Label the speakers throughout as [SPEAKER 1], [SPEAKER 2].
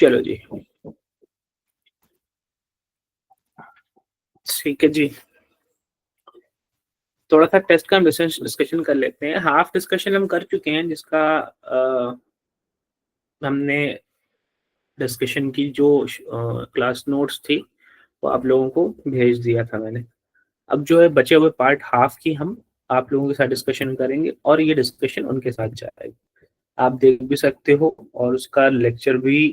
[SPEAKER 1] चलो जी, ठीक है जी। थोड़ा सा टेस्ट का हम डिस्कशन कर लेते हैं। हाफ डिस्कशन हम कर चुके हैं, जिसका हमने डिस्कशन की जो क्लास नोट्स थी वो आप लोगों को भेज दिया था मैंने। अब जो है बचे हुए पार्ट हाफ की हम आप लोगों के साथ डिस्कशन करेंगे और ये डिस्कशन उनके साथ जाएगा। आप देख भी सकते हो और उसका लेक्चर भी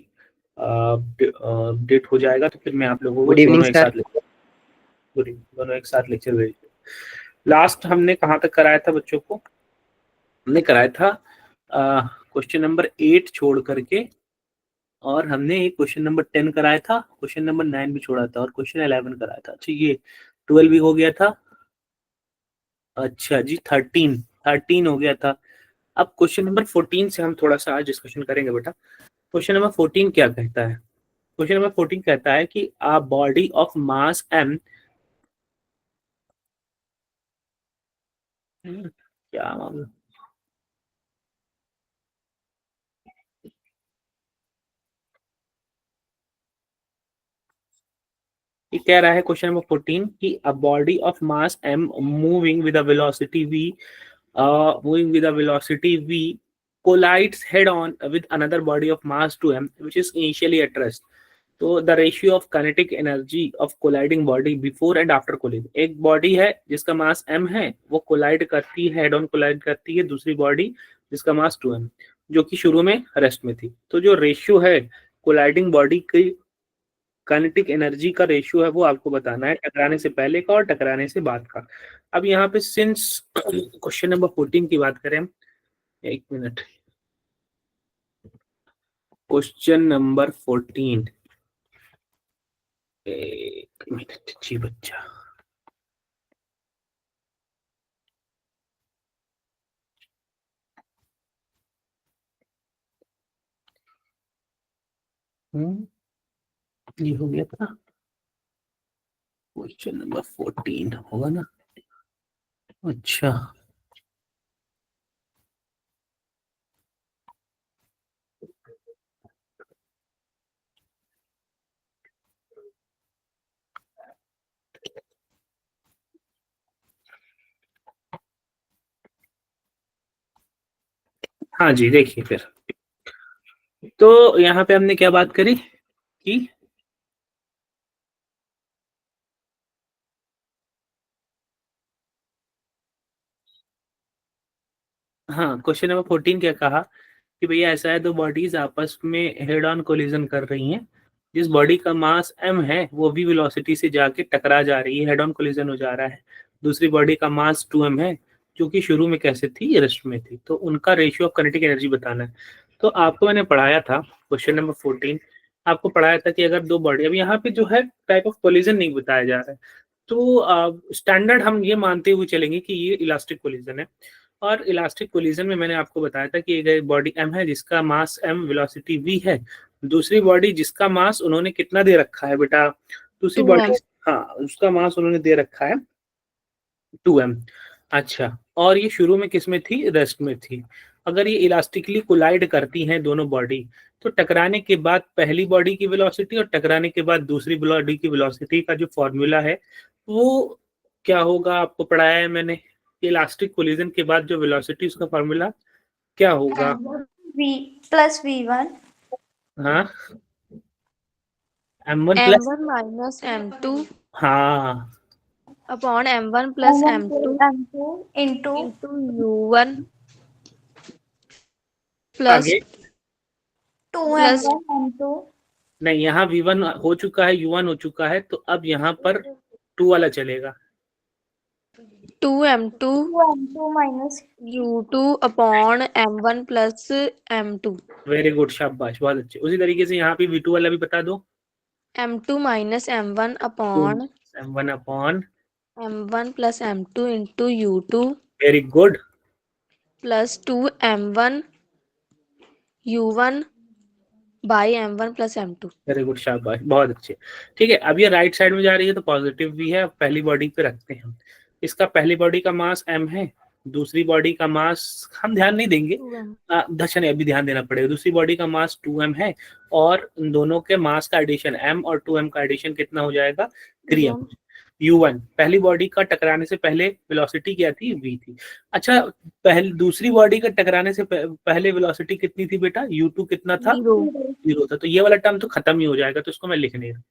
[SPEAKER 1] अपडेट हो जाएगा, तो फिर मैं आप लोगों को
[SPEAKER 2] गुड इवनिंग
[SPEAKER 1] दोनों एक
[SPEAKER 2] सर।
[SPEAKER 1] साथ दोनों एक साथ लेक्चर भेज। लास्ट हमने कहाँ तक कराया था बच्चों को? हमने कराया था क्वेश्चन नंबर 8 छोड़ करके, और हमने एक क्वेश्चन नंबर 10 कराया था, क्वेश्चन नंबर 9 भी छोड़ा था और क्वेश्चन 11 कराया था। अच्छा, ये 12 भी हो गया था। अच्छा जी, 13 हो गया था। अब क्वेश्चन नंबर 14 से हम थोड़ा सा आज डिस्कशन करेंगे बेटा। क्वेश्चन नंबर 14 क्या कहता है? क्वेश्चन नंबर 14 कहता है कि a body of mass m, क्या मामला, ये कह रहा है क्वेश्चन नंबर 14 कि a body of mass m moving with a velocity v collides head on with another body of mass 2m which is initially at rest. तो the ratio of kinetic energy of colliding body before and after collision. एक body है जिसका मास m है, वो collide करती है, head on collide करती है दूसरी बॉडी जिसका मास 2m, जो कि शुरू में रेस्ट में थी। तो जो रेशियो है कोलाइडिंग बॉडी की काइनेटिक एनर्जी का रेशियो है वो आपको बताना है, टकराने से पहले का और टकराने से बाद का। अब यहाँ पे सिंस क्वेश्चन नंबर 14 की बात करें, एक मिनट, क्वेश्चन नंबर 14, एक मिनट जी बच्चा, ये हो गया था क्वेश्चन नंबर 14 होगा ना? अच्छा, हाँ जी, देखिए फिर तो यहाँ पे हमने क्या बात करी कि हाँ, क्वेश्चन नंबर 14 क्या कहा कि भैया ऐसा है, दो बॉडीज आपस में हेड ऑन कोलिजन कर रही हैं। जिस बॉडी का मास m है वो v वेलोसिटी से जाके टकरा जा रही है, हेड ऑन कोलिजन हो जा रहा है। दूसरी बॉडी का मास 2m है, जो कि शुरू में कैसे थी, रेस्ट में थी। तो उनका रेशियो ऑफ काइनेटिक एनर्जी बताना है। तो आपको मैंने पढ़ाया था क्वेश्चन नंबर 14, आपको पढ़ाया था कि अगर दो बॉडी, अब यहाँ पे जो है टाइप ऑफ कोलिजन नहीं बताया जा रहा है, तो स्टैंडर्ड हम ये मानते हुए चलेंगे कि ये इलास्टिक कोलिजन है। और इलास्टिक कोलिजन में मैंने आपको बताया था कि एक बॉडी m है जिसका मास m, वेलोसिटी v है। दूसरी बॉडी जिसका मास उन्होंने कितना दे रखा है बेटा? दूसरी बॉडी,
[SPEAKER 3] 2m।
[SPEAKER 1] हाँ, उसका मास उन्होंने दे रखा है 2m। अच्छा, और ये शुरू में किस में थी? रेस्ट में थी। अगर ये इलास्टिकली कोलाइड करती हैं दोनों बॉडी, तो टकराने के बाद पहली बॉडी की वेलोसिटी और टकराने के बाद दूसरी बॉडी की वेलोसिटी का जो फॉर्मूला है वो क्या होगा? आपको पढ़ाया है मैंने। इलास्टिक कोलिजन के बाद जो वेलोसिटी, उसका फॉर्मूला क्या होगा?
[SPEAKER 3] v plus v1।
[SPEAKER 1] हाँ, m1 plus,
[SPEAKER 3] m1 minus m2
[SPEAKER 1] हाँ,
[SPEAKER 3] upon m1 plus m2
[SPEAKER 2] into
[SPEAKER 3] into u1 plus
[SPEAKER 1] आगे
[SPEAKER 3] 2m1
[SPEAKER 1] नहीं, यहाँ v1 हो चुका है, u1 हो चुका है, तो अब यहाँ पर 2 वाला चलेगा।
[SPEAKER 3] 2m2
[SPEAKER 2] minus
[SPEAKER 3] u2 upon m1 plus m2।
[SPEAKER 1] Very good, शाबाश, बहुत अच्छे। उसी तरीके से यहाँ पे v2 वाला भी बता दो।
[SPEAKER 3] m2 minus m1 upon
[SPEAKER 1] m1 upon,
[SPEAKER 3] m1 plus m2 into u2
[SPEAKER 1] very good,
[SPEAKER 3] plus 2m1 u1 by m1 plus m2।
[SPEAKER 1] Very good, शाबाश, बहुत अच्छे। ठीक है, अब ये राइट साइड में जा रही है तो पॉजिटिव भी है। अब पहली बॉडी पे रखते हैं हम। इसका पहली बॉडी का मास m है, दूसरी बॉडी का मास हम ध्यान नहीं देंगे,
[SPEAKER 3] 2m
[SPEAKER 1] दर्शन अभी ध्यान देना पड़ेगा। दूसरी बॉडी का मास 2m है और उन दोनों के मास का एडिशन m और 2m का एडिशन कितना हो जाएगा 3m। u1 पहली बॉडी का टकराने से पहले वेलोसिटी क्या थी v थी। अच्छा पहले दूसरी बॉडी का टकराने से पहले वेलोसिटी कितनी थी बेटा u2 कितना था
[SPEAKER 3] 0
[SPEAKER 1] 0 था। तो ये वाला टर्म तो खत्म ही हो जाएगा, तो इसको मैं लिख नहीं रहा।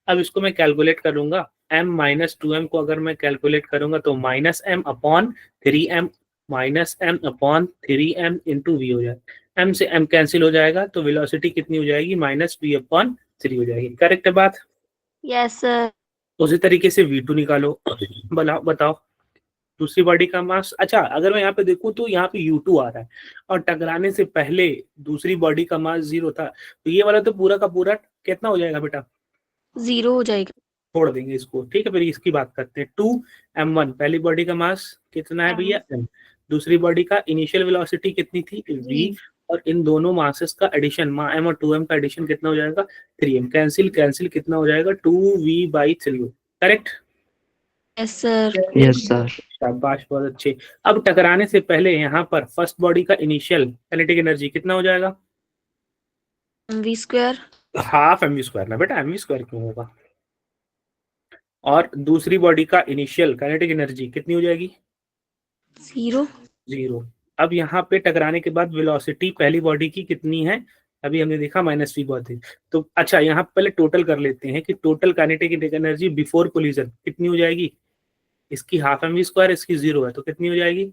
[SPEAKER 1] अब इसको मैं कैलकुलेट करूंगा, m माइनस 2m को अगर मैं कैलकुलेट करूंगा तो minus m upon 3m minus m upon 3m into V हो जाएगा। m से m कैंसिल हो जाएगा तो वेलोसिटी कितनी हो जाएगी माइनस v अपॉन 3 हो जाएगी। करेक्ट है बात।
[SPEAKER 3] यस सर
[SPEAKER 1] उसी तरीके से v2 निकालो, बताओ दूसरी बॉडी का मास। अच्छा अगर मैं यहाँ पे देखूं तो यहाँ पे u2 आ रहा है और टकराने से पहले दूसरी बॉडी का मास 0 था, तो ये वाला तो पूरा का पूरा कितना हो जाएगा बेटा
[SPEAKER 3] 0 हो जाएगा।
[SPEAKER 1] छोड़ देंगे इसको, ठीक है। फिर इसकी बात करते हैं। 2m1 पहली बॉडी का मास कितना है भैया m, दूसरी बॉडी का इनिशियल वेलोसिटी कितनी थी v, और इन दोनों मासेस का एडिशन m और 2m का एडिशन कितना हो जाएगा 3m। कैंसिल कैंसिल कितना हो जाएगा 2v/3। Correct.
[SPEAKER 3] Yes sir
[SPEAKER 4] yes sir.
[SPEAKER 1] शाबाश बहुत अच्छे। अब टकराने से पहले यहाँ पर फर्स्ट बॉडी का इनिशियल काइनेटिक एनर्जी कितना हो जाएगा
[SPEAKER 3] mv²।
[SPEAKER 1] हाफ mv² ना बेटा, mv² क्यों होगा। और दूसरी बॉडी का इनिशियल काइनेटिक एनर्जी कितनी हो जाएगी
[SPEAKER 3] 0
[SPEAKER 1] 0। अब यहाँ पे टकराने के बाद वेलोसिटी पहली बॉडी की कितनी है, अभी हमने देखा माइनस v बहुत है। तो अच्छा यहाँ पहले टोटल कर लेते हैं कि total kinetic energy before collision कितनी हो जाएगी। इसकी हाफ mv², इसकी 0 है तो कितनी हो जाएगी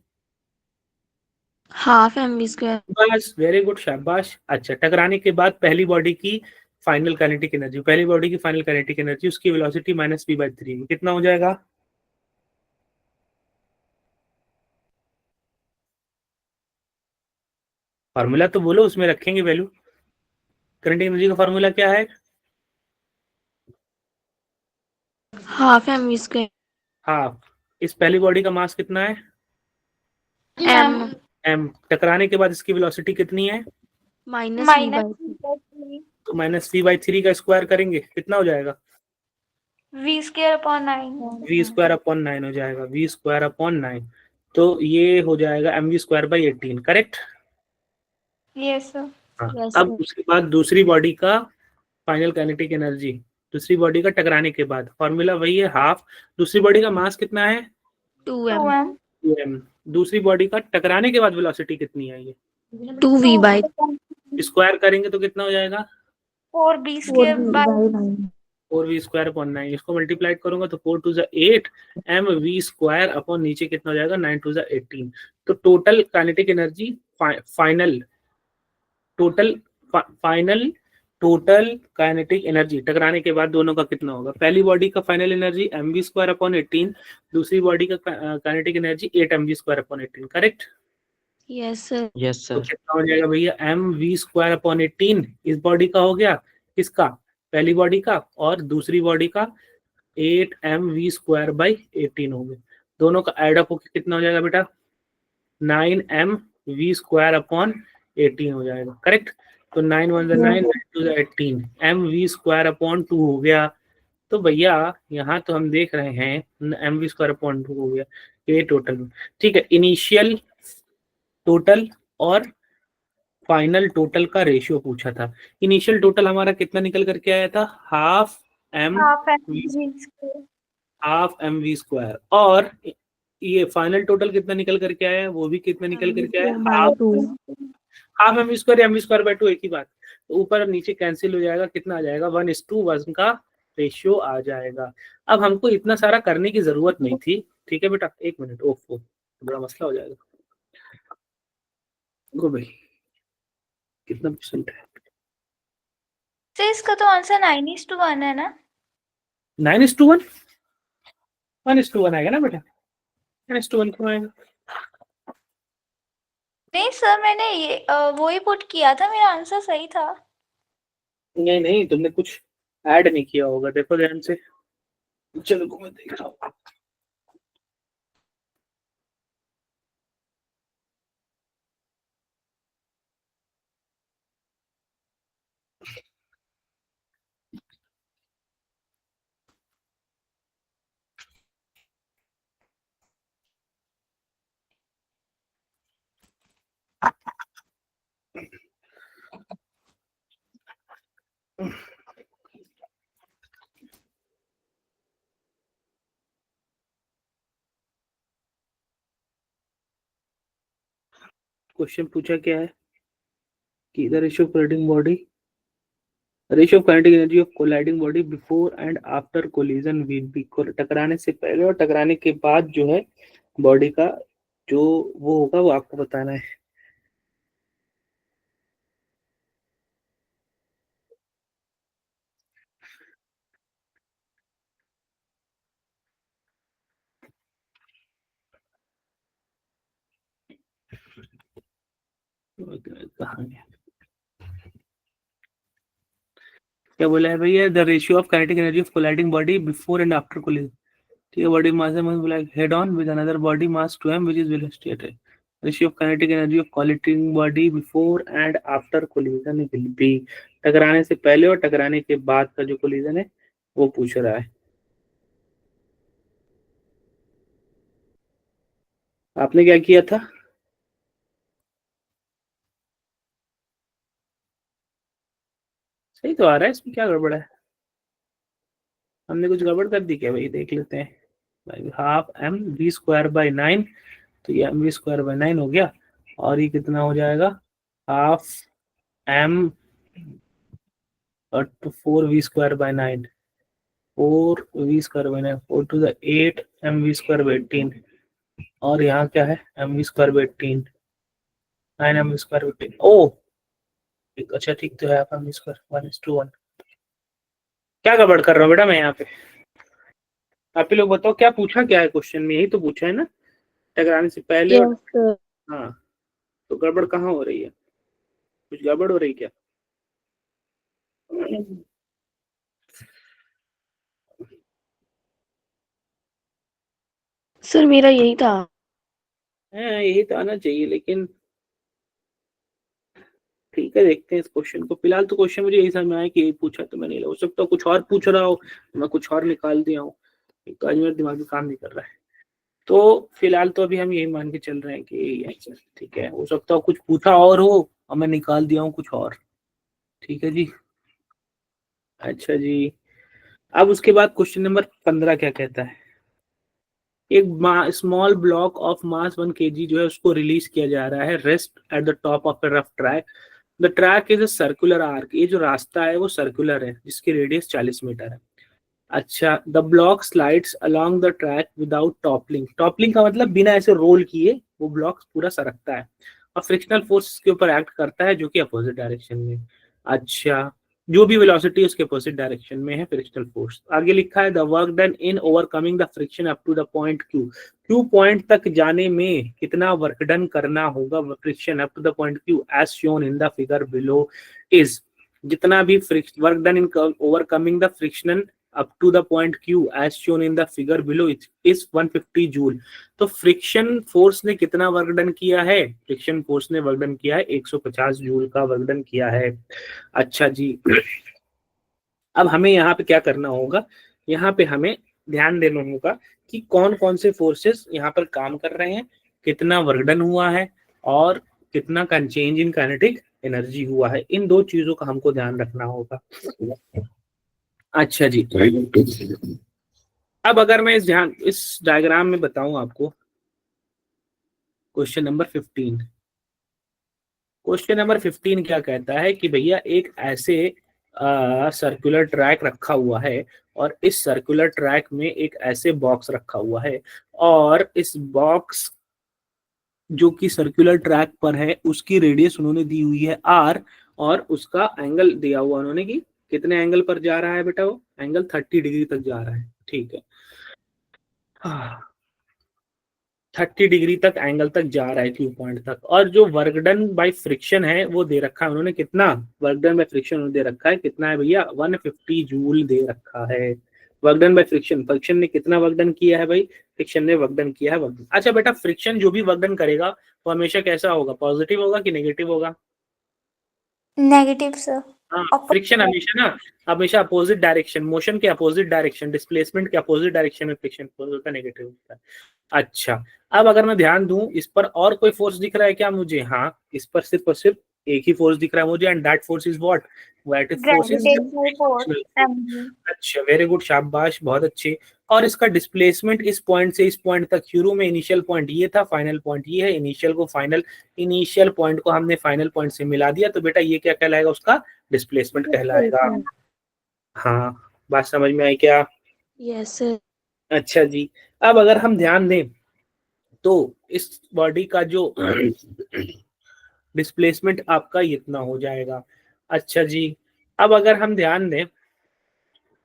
[SPEAKER 3] हाफ mv²।
[SPEAKER 1] बस वेरी गुड शाबाश। अच्छा टकराने के बाद पहली बॉडी की फाइनल काइनेटिक एनर्जी, पहली बॉडी की फाइनल काइनेटिक एनर्जी उसकी वेलोसिटी माइनस v/3 कितना हो जाएगा फार्मूला तो बोलो, उसमें रखेंगे वैल्यू। काइनेटिक एनर्जी का फार्मूला क्या है
[SPEAKER 3] हाफ mv²।
[SPEAKER 1] हाफ। इस पहली बॉडी का मास कितना है
[SPEAKER 3] m
[SPEAKER 1] m, टकराने के बाद इसकी वेलोसिटी कितनी है
[SPEAKER 3] माइनस
[SPEAKER 2] माइनस
[SPEAKER 3] v/3।
[SPEAKER 1] तो माइनस v/3 का स्क्वायर करेंगे कितना हो जाएगा
[SPEAKER 2] v²/9।
[SPEAKER 1] v²/9 हो जाएगा v²/9। तो ये हो जाएगा mv²/18। करेक्ट।
[SPEAKER 2] Yes sir.
[SPEAKER 1] हाँ
[SPEAKER 3] यस
[SPEAKER 1] अब
[SPEAKER 3] सर
[SPEAKER 1] उसके बाद दूसरी बॉडी का फाइनल काइनेटिक एनर्जी, दूसरी बॉडी का टकराने के बाद फॉर्मूला वही है हाफ। दूसरी बॉडी का मास कितना है
[SPEAKER 3] 2m
[SPEAKER 2] 2m
[SPEAKER 1] 2m। दूसरी बॉडी का टकराने के बाद वेलोसिटी कितनी है ये
[SPEAKER 3] 2v/9
[SPEAKER 1] स्क्वायर करेंगे तो कितना हो जाएगा
[SPEAKER 2] 4b²/9।
[SPEAKER 1] 4v²/9। इसको मल्टीप्लाई करूंगा तो 4 2 8 mv² अपॉन नीचे कितना हो जाएगा 9 2 18। तो total kinetic energy final total kinetic energy टकराने के बाद दोनों का कितना होगा। पहली बॉडी का फाइनल एनर्जी mv²/18, दूसरी बॉडी का kinetic energy 8 mv²/18। Correct.
[SPEAKER 3] Yes sir
[SPEAKER 4] yes
[SPEAKER 1] तो
[SPEAKER 4] सर।
[SPEAKER 1] कितना हो जाएगा भैया mv²/18 इस बॉडी का हो गया, किसका पहली बॉडी का, और दूसरी बॉडी का 8 mv²/18 हो गया। दोनों का एड अप होकर कितना हो जाएगा बेटा 9 mv²/18 हो जाएगा। करेक्ट। तो 9 1 9 9 2 18 mv²/2 हो गया। तो भैया यहाँ तो हम देख रहे हैं mv²/2 हो गया ये टोटल में। ठीक है, इनिशियल टोटल और फाइनल टोटल का रेशियो पूछा था। इनिशियल टोटल हमारा कितना निकल करके आया था हाफ mv², और ये फाइनल टोटल कितना निकल करके आया है वो भी कितना निकल करके आया हाफ mv² mv²/2 एक ही बात। तो ऊपर और नीचे कैंसिल हो जाएगा, कितना आ जाएगा 1:1 का रेशियो आ जाएगा। अब हमको इतना सारा करने की जरूरत नहीं थी, ठीक है बेटा। एक मिनट, ओफो बड़ा मसला हो जाएगा। गो भाई कितना परसेंट है
[SPEAKER 2] तो इसका तो आंसर 9:1 है ना
[SPEAKER 1] 9:1 1:1 आएगा ना बेटा 9:1 क्यों आएगा
[SPEAKER 2] नहीं सर मैंने ये वो ही पुट किया था मेरा आंसर सही था
[SPEAKER 1] नहीं नहीं तुमने कुछ ऐड नहीं किया होगा, देखो ध्यान से। चलो मैं देख रहा हूँ। क्वेश्चन पूछा क्या है कि the ratio of colliding body, ratio of kinetic energy of colliding body before and after collision will be, टकराने से पहले और टकराने के बाद जो है बॉडी का जो वो होगा वो आपको बताना है। कहाँ गया? क्या बोला है भैया? The ratio of kinetic energy of colliding body before and after collision. ठीक है, बॉडी मास है बोला head on with another body mass 2m which is velocity at ratio of kinetic energy of colliding body before and after collision will be, टकराने से पहले और टकराने के बाद का जो कोलिजन है वो पूछ रहा है। आपने क्या किया था? सही तो आ रहा है, इसमें क्या गड़बड़ है? हमने कुछ गड़बड़ कर दी क्या भाई? देख लेते हैं। Half M V square by 9, तो ये एम वी स्क्वायर बाई 9 हो गया, और ये कितना हो जाएगा? हाफ एम और 4 V square by 9, 4 V square by 9, 4 to the 8 M V square by 18, और यहाँ क्या है? M V square by 18, 9 M V square by 18। ओ अच्छा ठीक तो है, हाफ एम वी स्क्वायर 1:1। क्या गड़बड़ कर रहा हूँ बेटा मैं यहाँ पे? आप ही लोग बताओ क्या पूछा, क्या है क्वेश्चन में? यही तो पूछा है ना, टकराने से पहले और
[SPEAKER 3] Yes, sir.
[SPEAKER 1] हाँ, तो गड़बड़ कहाँ हो रही है? कुछ गड़बड़ हो रही क्या?
[SPEAKER 3] सर मेरा यही था।
[SPEAKER 1] यही तो आना चाहिए, लेकिन ठीक है, देखते हैं इस क्वेश्चन को। फिलहाल तो क्वेश्चन मुझे यही समझ में आया कि यही पूछा, तो मैंने हो सकता है कुछ और पूछ रहा हो, मैं कुछ और निकाल दिया हूँ, तो आज मेरा दिमाग भी काम नहीं कर रहा है। तो फिलहाल तो अभी हम यही मान के चल रहे हैं कि यही आंसर ठीक है। हो सकता है कुछ पूछा और हो और मैं निकाल दिया हूँ कुछ और। ठीक है जी। अच्छा जी, अब उसके बाद क्वेश्चन नंबर 15 क्या कहता है? एक small block of mass 1 kg जो है उसको रिलीज किया जा रहा है, rest at the top of A rough track. The track is a circular arc, ये जो रास्ता है वो सर्कुलर है जिसकी रेडियस 40 मीटर है। अच्छा, the block slides along the track without toppling, toppling का मतलब बिना ऐसे रोल किए वो ब्लॉक पूरा सरकता है, और फ्रिक्शनल फोर्स के ऊपर एक्ट करता है जो कि अपोजिट डायरेक्शन में। अच्छा, जो भी वेलोसिटी उसके अपोजिट डायरेक्शन में है फ्रिक्शनल फोर्स। आगे लिखा है the work done in overcoming the friction up to the point Q, Q point तक जाने में कितना वर्क डन करना होगा friction up to the point Q as shown in the figure below is, जितना भी work done in overcoming the friction up to the point Q as shown in the figure below is 150 joule. तो friction force ने कितना work done किया है? Friction force ने work done किया है 150 जूल का वर्क डन किया है। अच्छा जी, अब हमें यहाँ पे क्या करना होगा? यहाँ पे हमें ध्यान देना होगा कि कौन कौन से फोर्सेस यहाँ पर काम कर रहे हैं, कितना वर्क डन हुआ है, और कितना का चेंज इन काइनेटिक एनर्जी हुआ है। इन दो चीजों का हमको ध्यान रखना होगा। अच्छा जी, अब अगर मैं इस डायग्राम में बताऊं आपको, क्वेश्चन नंबर 15, क्वेश्चन नंबर 15 क्या कहता है कि भैया एक ऐसे सर्कुलर ट्रैक रखा हुआ है, और इस सर्कुलर ट्रैक में एक ऐसे बॉक्स रखा हुआ है, और इस बॉक्स जो कि सर्कुलर ट्रैक पर है उसकी रेडियस उन्होंने दी हुई है r, और उसका एंगल दिया हुआ उन्होंने कि कितने एंगल पर जा रहा है बेटा? वो एंगल 30 डिग्री तक जा रहा है। ठीक है, 30 डिग्री तक एंगल तक जा रहा है क्यू पॉइंट तक, और जो वर्क डन बाय फ्रिक्शन है वो दे रखा है उन्होंने, कितना वर्क डन बाय फ्रिक्शन दे रखा है? कितना है भैया? 150 जूल दे रखा है work done by friction. Friction ने कितना वर्क डन किया है भाई? फ्रिक्शन ने वर्क डन किया है वर्क डन। अच्छा बेटा, फ्रिक्शन जो भी वर्क डन करेगा वो हमेशा कैसा होगा? पॉजिटिव होगा कि नेगेटिव होगा?
[SPEAKER 2] Negative sir.
[SPEAKER 1] हाँ, फ्रिक्शन हमेशा ना, हमेशा अपोजिट डायरेक्शन, मोशन के अपोजिट डायरेक्शन, डिस्प्लेसमेंट के अपोजिट डायरेक्शन में फ्रिक्शन फोर्स होता है, नेगेटिव होता है। अच्छा, अब अगर मैं ध्यान दूं, इस पर और कोई फोर्स दिख रहा है क्या मुझे? हाँ, इस पर सिर्फ और सिर्फ एक ही फोर्स दिख रहा है मुझे, and that force is what, that is force is
[SPEAKER 2] gravitational force
[SPEAKER 1] gravitational.
[SPEAKER 2] mg।
[SPEAKER 1] अच्छा, वेरी गुड, शाबाश, बहुत अच्छे। और इसका डिस्प्लेसमेंट इस पॉइंट से इस पॉइंट तक, शुरू में इनिशियल पॉइंट ये था, फाइनल पॉइंट ये है, इनिशियल को फाइनल, इनिशियल पॉइंट को हमने फाइनल पॉइंट से मिला दिया, तो बेटा ये क्या कहलाएगा, उसका डिस्प्लेसमेंट कहलाएगा। हाँ, बात समझ में आई क्या?
[SPEAKER 3] Yes sir.
[SPEAKER 1] अच्छा जी, अब अगर हम ध्यान दें तो इस बॉडी का जो डिस्प्लेसमेंट आपका इतना हो जाएगा। अच्छा जी, अब अगर हम ध्यान दें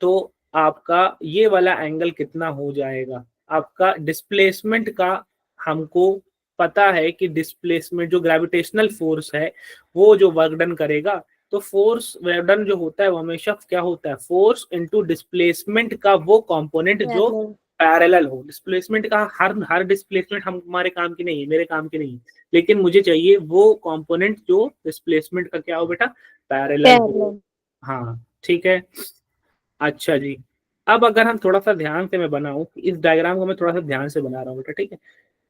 [SPEAKER 1] तो आपका ये वाला एंगल कितना हो जाएगा, आपका डिस्प्लेसमेंट का हमको पता है कि डिस्प्लेसमेंट जो ग्रेविटेशनल फोर्स है वो जो वर्क डन करेगा, तो फोर्स वर्क डन जो होता है वो हमेशा क्या होता है, फोर्स इनटू डिस्प्लेसमेंट का वो कंपोनेंट जो पैरेलल हो। डिस्प्लेसमेंट का हर डिस्प्लेसमेंट हमारे काम की नहीं है, मेरे काम की नहीं है, लेकिन मुझे चाहिए वो कंपोनेंट जो डिस्प्लेसमेंट का क्या हो बेटा, पैरेलल हो। हाँ ठीक है। अच्छा जी, अब अगर हम थोड़ा सा ध्यान से मैं बनाऊं, इस डायग्राम को मैं थोड़ा सा ध्यान से बना रहा हूँ बेटा, ठीक है,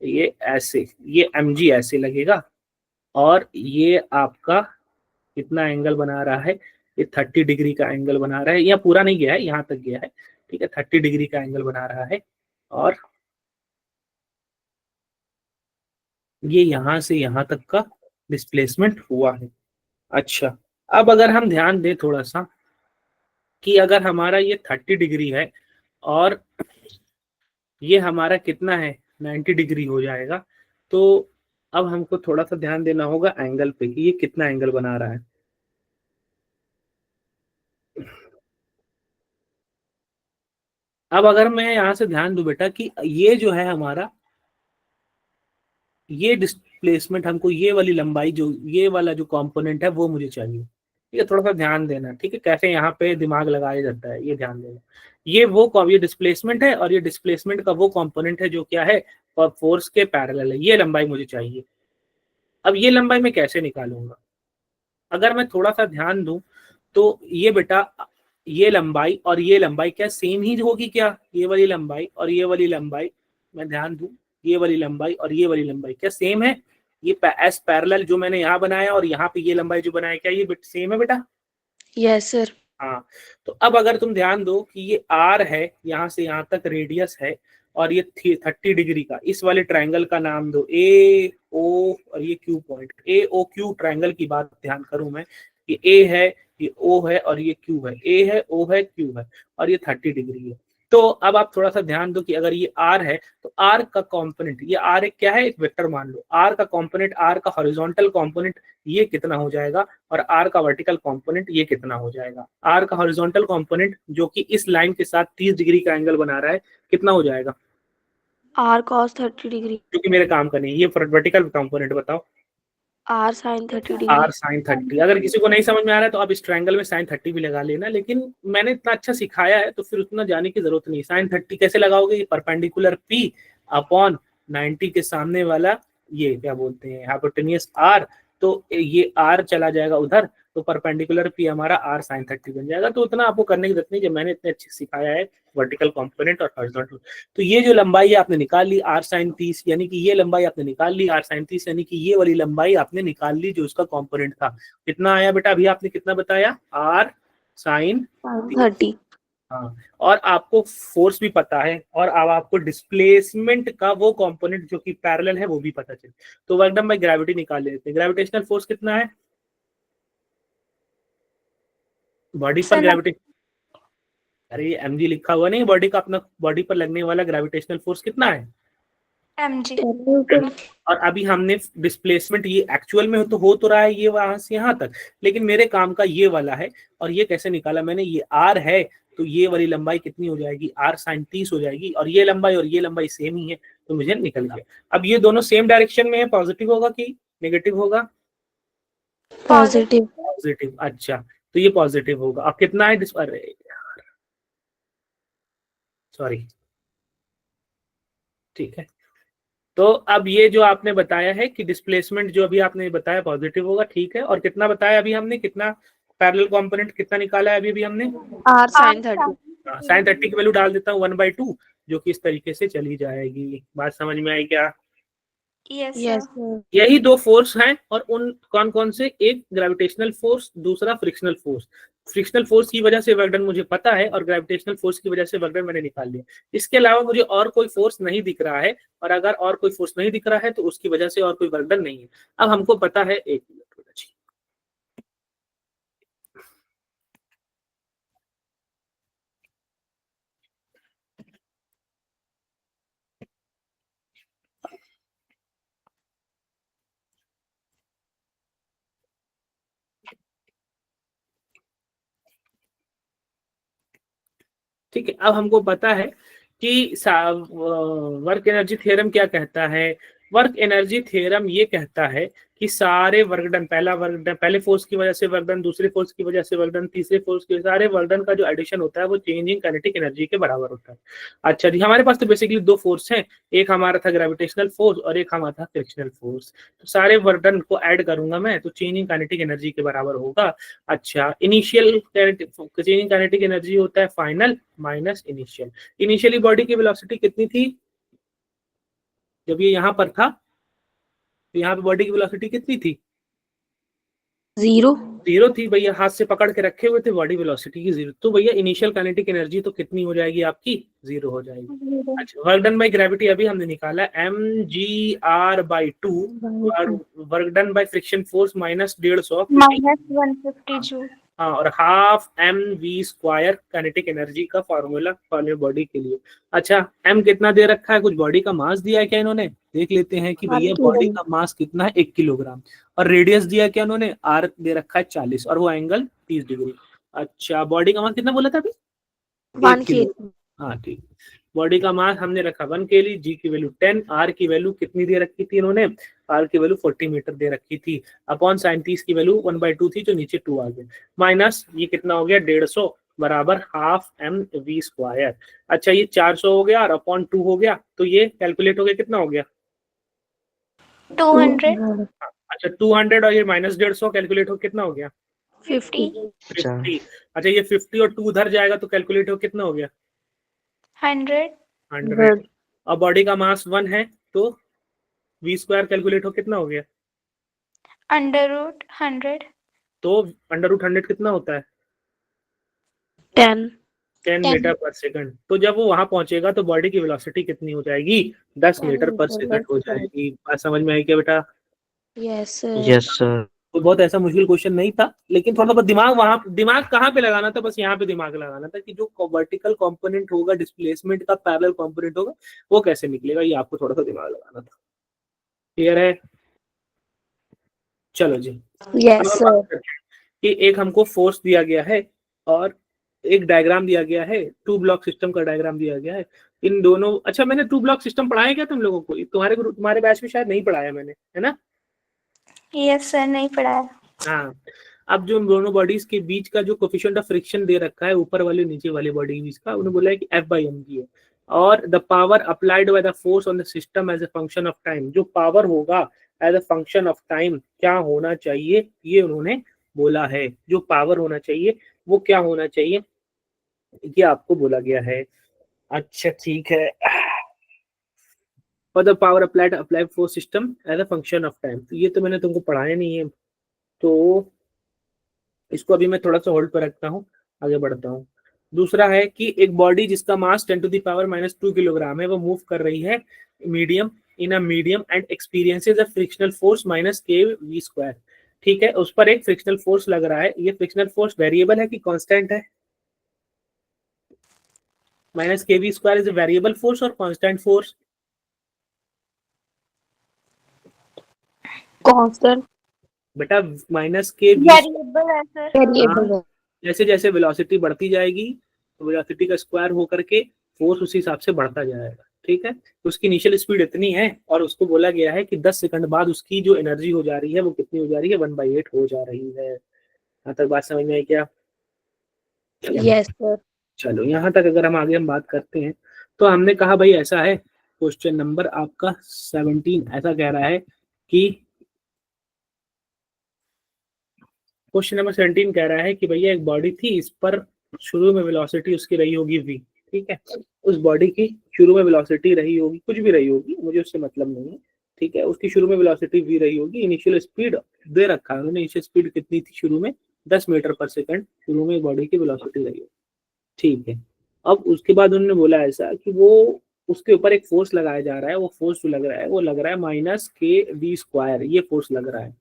[SPEAKER 1] ये ऐसे, ये mg ऐसे लगेगा, और ये आपका कितना एंगल बना रहा है, ये 30 डिग्री का एंगल बना रहा है, या पूरा नहीं गया है, यहाँ तक गया है, ठीक है, 30 डिग्री का एंगल बना रहा है, और ये यहाँ से यहाँ तक का डिस्प्लेसमेंट हुआ है। अच्छा, अब अगर हम ध्यान दें थोड़ा सा कि अगर हमारा ये 30 डिग्री है और ये हमारा कितना है, 90 डिग्री हो जाएगा, तो अब हमको थोड़ा सा ध्यान देना होगा एंगल पे कि ये कितना एंगल बना रहा है। अब अगर मैं यहाँ से ध्यान दूं बेटा कि ये जो है हमारा, ये डिस्प्लेसमेंट हमको, ये वाली लंबाई जो, ये वाला जो कंपोनेंट है वो मुझे चाहिए, ठीक है, थोड़ा सा ध्यान देना, ठीक है, कैसे यहाँ पे दिमाग लगाया जाता है ये ध्यान देना। ये डिस्प्लेसमेंट है, और ये डिस्प्लेसमेंट का वो कंपोनेंट है जो क्या है, फोर्स के पैरेलल है, ये लंबाई मुझे चाहिए। अब ये लंबाई मैं कैसे निकालूंगा, अगर मैं थोड़ा सा ध्यान दूं तो ये बेटा, ये लंबाई और ये लंबाई क्या सेम ही होगी क्या, ये वाली लंबाई और ये वाली लंबाई, मैं ध्यान दूं, ये वाली लंबाई और ये वाली लंबाई क्या सेम है, ये एस पैरेलल जो मैंने यहाँ बनाया और यहाँ पे ये लंबाई जो बनाया, क्या ये सेम है बेटा?
[SPEAKER 3] Yes sir.
[SPEAKER 1] हाँ, तो अब अगर तुम ध्यान दो कि ये आर है, यहाँ से यहाँ तक रेडियस है, और ये 30 डिग्री का, इस वाले ट्रायंगल का नाम दो ए ओ, और ये क्यू पॉइंट, ए ओ क्यू ट्रायंगल की बात ध्यान करूं मैं, कि ए है, ये ओ है, और ये क्यू है, ए है, ओ है, क्यू है, और ये 30 डिग्री है। तो अब आप थोड़ा सा ध्यान दो कि अगर ये आर है तो आर का कंपोनेंट, ये आर एक क्या है, एक वेक्टर मान लो, आर का कंपोनेंट, आर का हॉरिजॉन्टल कंपोनेंट ये कितना हो जाएगा, और आर का वर्टिकल कंपोनेंट ये कितना हो जाएगा। आर का हॉरिजॉन्टल कंपोनेंट जो कि इस लाइन के साथ 30 डिग्री का एंगल बना रहा है, कितना हो जाएगा,
[SPEAKER 3] आर कॉस 30 डिग्री।
[SPEAKER 1] जो कि मेरे काम का नहीं, ये वर्टिकल कंपोनेंट बताओ,
[SPEAKER 3] आर साइन 30 डिग्री।
[SPEAKER 1] R sine 30। अगर किसी को नहीं समझ में आ रहा है तो आप इस ट्रायंगल में साइन 30 भी लगा लेना, लेकिन मैंने इतना अच्छा सिखाया है तो फिर उतना जाने की जरूरत नहीं। साइन 30 कैसे लगाओगे, ये परपेंडिकुलर पी अपॉन 90 के सामने वाला, ये क्या बोलते हैं, हाइपोटेनियस आर, तो ये आर चला जाएगा उधर, तो परपेंडिकुलर पी हमारा आर साइन 30 बन जाएगा। तो उतना आपको करने की जरूरत नहीं, जब मैंने इतने अच्छे सिखाया है वर्टिकल कंपोनेंट और हॉरिजॉन्टल। तो ये जो लंबाई है आपने निकाल ली आर साइन 30, यानी कि ये लंबाई आपने निकाल ली आर साइन 30, यानी कि ये वाली लंबाई आपने निकाल ली जो उसका कंपोनेंट था। कितना आया बेटा, अभी आपने कितना बताया, आर साइन
[SPEAKER 3] 30।
[SPEAKER 1] हाँ, और आपको फोर्स भी पता है, और अब आपको डिस्प्लेसमेंट का वो कंपोनेंट जो कि पैरेलल है वो भी पता चले, तो वर्क डन बाय ग्रेविटी निकाल लेते हैं। ग्रेविटेशनल फोर्स कितना है बॉडी पर, ग्रेविटी, अरे ये mg लिखा हुआ नहीं, बॉडी का अपना, बॉडी पर लगने वाला ग्रेविटेशनल फोर्स कितना है
[SPEAKER 2] mg।
[SPEAKER 1] और अभी हमने डिस्प्लेसमेंट, ये एक्चुअल में हो तो रहा है ये वहां से यहाँ तक, लेकिन मेरे काम का ये वाला है, और ये कैसे निकाला मैंने, ये आर है, तो ये वाली लंबाई कितनी हो जाएगी, आर साइन 30 हो जाएगी, और ये लंबाई सेम ही है, तो मुझे निकल गया। अब ये दोनों सेम डायरेक्शन में है, पॉजिटिव होगा कि नेगेटिव होगा,
[SPEAKER 3] पॉजिटिव।
[SPEAKER 1] पॉजिटिव। अच्छा, तो ये पॉजिटिव होगा। अब कितना है, सॉरी, ठीक है, तो अब ये जो आपने बताया है कि डिस्प्लेसमेंट जो अभी आपने बताया पॉजिटिव होगा, ठीक है, और कितना बताया अभी हमने, कितना पैरेलल कंपोनेंट कितना निकाला है अभी हमने,
[SPEAKER 3] आर साइन 30।
[SPEAKER 1] साइन 30 की वैल्यू डाल देता हूँ 1/2, जो कि इस तरीके से चली जाएगी। बात समझ में आई क्या?
[SPEAKER 2] Yes
[SPEAKER 3] Yes,
[SPEAKER 2] sir.
[SPEAKER 3] sir.
[SPEAKER 1] यही दो फोर्स हैं, और उन कौन कौन से, एक ग्रेविटेशनल फोर्स, दूसरा फ्रिक्शनल फोर्स। फ्रिक्शनल फोर्स की वजह से वर्क डन मुझे पता है, और ग्रेविटेशनल फोर्स की वजह से वर्क डन मैंने निकाल लिया। इसके अलावा मुझे और कोई फोर्स नहीं दिख रहा है, और अगर और कोई फोर्स नहीं दिख रहा है तो उसकी वजह से और कोई वर्क डन नहीं है। अब हमको पता है, एक मिनट जी, ठीक है। अब हमको पता है कि वर्क एनर्जी थ्योरम क्या कहता है। वर्क एनर्जी थ्योरम ये कहता है कि सारे वर्क डन, पहला वर्क डन, पहले फोर्स की वजह से वर्क डन, दूसरे फोर्स की वजह से वर्क डन, तीसरे फोर्स के, सारे वर्क डन का जो एडिशन होता है वो चेंजिंग काइनेटिक एनर्जी के बराबर होता है। अच्छा जी, हमारे पास तो बेसिकली दो फोर्स हैं, एक हमारा था ग्रेविटेशनल फोर्स और एक हमारा था फ्रिक्शनल फोर्स। तो सारे वर्क डन को ऐड करूंगा मैं, तो चेंजिंग काइनेटिक एनर्जी के बराबर होगा। अच्छा, इनिशियल चेंजिंग काइनेटिक एनर्जी होता है final minus initial. Initially body की वेलोसिटी कितनी थी जब ये यहाँ पर था, तो यहाँ पे बॉडी की वेलोसिटी कितनी थी?
[SPEAKER 3] 0.
[SPEAKER 1] 0 थी भैया, हाथ से पकड़ के रखे हुए थे, बॉडी वेलोसिटी की 0। तो भैया इनिशियल काइनेटिक एनर्जी तो कितनी हो जाएगी आपकी? 0 हो जाएगी। अच्छा, वर्क डन बाय ग्रेविटी अभी हमने निकाला, mgr/2 work done by friction force minus 150
[SPEAKER 2] -150 joule.
[SPEAKER 1] हाँ, और half M V square kinetic energy का फॉर्मूला फॉर्मूला बॉडी के लिए। अच्छा, एम कितना दे रखा है, कुछ बॉडी का मास दिया है क्या इन्होंने? देख लेते हैं कि भैया बॉडी का मास कितना है, 1 किलोग्राम। और रेडियस दिया क्या उन्होंने? आर दे रखा है 40, और वो एंगल 30 डिग्री। अच्छा, बॉडी का मास कितना बोला था अभी?
[SPEAKER 3] 1
[SPEAKER 1] 1 किलो।
[SPEAKER 3] kg.
[SPEAKER 1] हाँ ठीक। बॉडी का मास हमने रखा 1 kg, जी की वैल्यू 10, आर की वैल्यू कितनी दे रखी थी इन्होंने? आर की वैल्यू 40 मीटर दे रखी थी, अपॉन 37 की वैल्यू 1/2 थी, जो नीचे 2 आ गया, माइनस ये कितना हो गया 150 बराबर हाफ एम वी स्क्वायर। अच्छा, ये 400 हो गया और अपॉन 2 हो गया, तो ये कैलकुलेट हो गया, कितना हो गया?
[SPEAKER 2] 200
[SPEAKER 1] अच्छा, 200 और ये माइनस 150 कैलकुलेट हो कितना हो गया?
[SPEAKER 3] 50.
[SPEAKER 1] 50। अच्छा, ये 50 और 2 उधर जाएगा तो कैलकुलेट हो कितना हो गया?
[SPEAKER 2] 100
[SPEAKER 1] 100। और बॉडी का मास 1 है, तो वी स्क्वायर कैलकुलेट हो कितना हो गया?
[SPEAKER 2] √100।
[SPEAKER 1] तो √100 कितना होता है?
[SPEAKER 3] 10.
[SPEAKER 1] 10 मीटर पर सेकंड। तो जब वो वहां पहुंचेगा तो बॉडी की वेलोसिटी कितनी हो जाएगी? 10 मीटर पर सेकंड हो जाएगी। बात समझ में आई क्या बेटा?
[SPEAKER 3] Yes, sir.
[SPEAKER 4] Yes sir.
[SPEAKER 1] तो बहुत ऐसा मुश्किल क्वेश्चन नहीं था, लेकिन थोड़ा बहुत दिमाग वहां, दिमाग कहाँ पे लगाना था? बस यहाँ पे दिमाग लगाना था कि जो वर्टिकल कंपोनेंट होगा डिस्प्लेसमेंट का पैरेलल कंपोनेंट होगा वो कैसे निकलेगा, ये आपको थोड़ा सा दिमाग लगाना था। क्लियर है? चलो जी,
[SPEAKER 3] Yes,
[SPEAKER 1] अब
[SPEAKER 3] sir.
[SPEAKER 1] बात करते हैं कि एक हमको फोर्स दिया गया है और एक डायग्राम दिया गया है, 2 ब्लॉक सिस्टम का डायग्राम दिया गया है। इन दोनों, अच्छा मैंने 2 ब्लॉक सिस्टम पढ़ाया क्या तुम लोगों को? तुम्हारे ग्रुप, तुम्हारे बैच में शायद नहीं पढ़ाया मैंने, है ना?
[SPEAKER 2] यस सर, नहीं पढ़ाया।
[SPEAKER 1] हाँ। अब जो दोनों बॉडीज के बीच का जो कोफिशिएंट ऑफ फ्रिक्शन दे रखा है ऊपर वाले नीचे वाले बॉडी के बीच का, उन्होंने बोला है कि F/mg है, और the power applied by the force on the system as a function of time, जो पावर होगा as a function of time क्या होना चाहिए, ये उन्होंने बोला है। जो पावर होना चाहिए वो क्या होना चाहिए, ये आपको बोला गया है। अच्छा ठीक है। और the power applied force system as a function of time, तो ये तो मैंने तुमको पढ़ाया नहीं है, तो इसको अभी मैं थोड़ा सा होल्ड पर रखता हूँ, आगे बढ़ता हूँ। दूसरा है कि एक बॉडी जिसका मास 10⁻⁻² किलोग्राम है, वो मूव कर रही है medium in a medium and experiences a frictional force minus K V square. ठीक है, उस पर एक फ्रिक्शनल फोर्स लग रहा है। ये फ्रिक्शनल फोर्स वेरिएबल है कि कांस्टेंट है? Minus K V square is a variable force और कांस्टेंट फोर्स?
[SPEAKER 3] Constant.
[SPEAKER 1] बेटा माइनस के वी
[SPEAKER 2] वेरिएबल है सर।
[SPEAKER 3] Variable.
[SPEAKER 1] जैसे जैसे वेलोसिटी बढ़ती जाएगी तो वेलोसिटी का स्क्वायर होकर के फोर्स उसी हिसाब से बढ़ता जाएगा। ठीक है, तो उसकी इनिशियल स्पीड इतनी है और उसको बोला गया है कि 10 सेकंड बाद उसकी जो एनर्जी हो जा रही है वो कितनी हो जा रही है? 1/8 हो जा रही है। यहाँ तक बात समझ में आई क्या?
[SPEAKER 3] Yes, sir.
[SPEAKER 1] चलो यहाँ तक अगर हम बात करते हैं, तो हमने कहा भाई ऐसा है, क्वेश्चन नंबर आपका 17 ऐसा कह रहा है कि क्वेश्चन नंबर 17 कह रहा है कि भैया एक बॉडी थी, इस पर शुरू में वेलोसिटी उसकी रही होगी v। ठीक है, उस बॉडी की शुरू में वेलोसिटी रही होगी, कुछ भी रही होगी, मुझे उससे मतलब नहीं है, ठीक है, उसकी शुरू में वेलोसिटी v रही होगी, इनिशियल स्पीड दे रखा है उन्होंने, इनिशियल स्पीड कितनी थी शुरू में 10 मीटर पर सेकंड शुरू में बॉडी की वेलोसिटी रही है, ठीक है। अब उसके बाद उन्होंने बोला ऐसा कि वो उसके ऊपर एक फोर्स लगाया जा रहा है, वो फोर्स जो लग रहा है वो लग रहा है माइनस के वी स्क्वायर, ये फोर्स लग रहा है।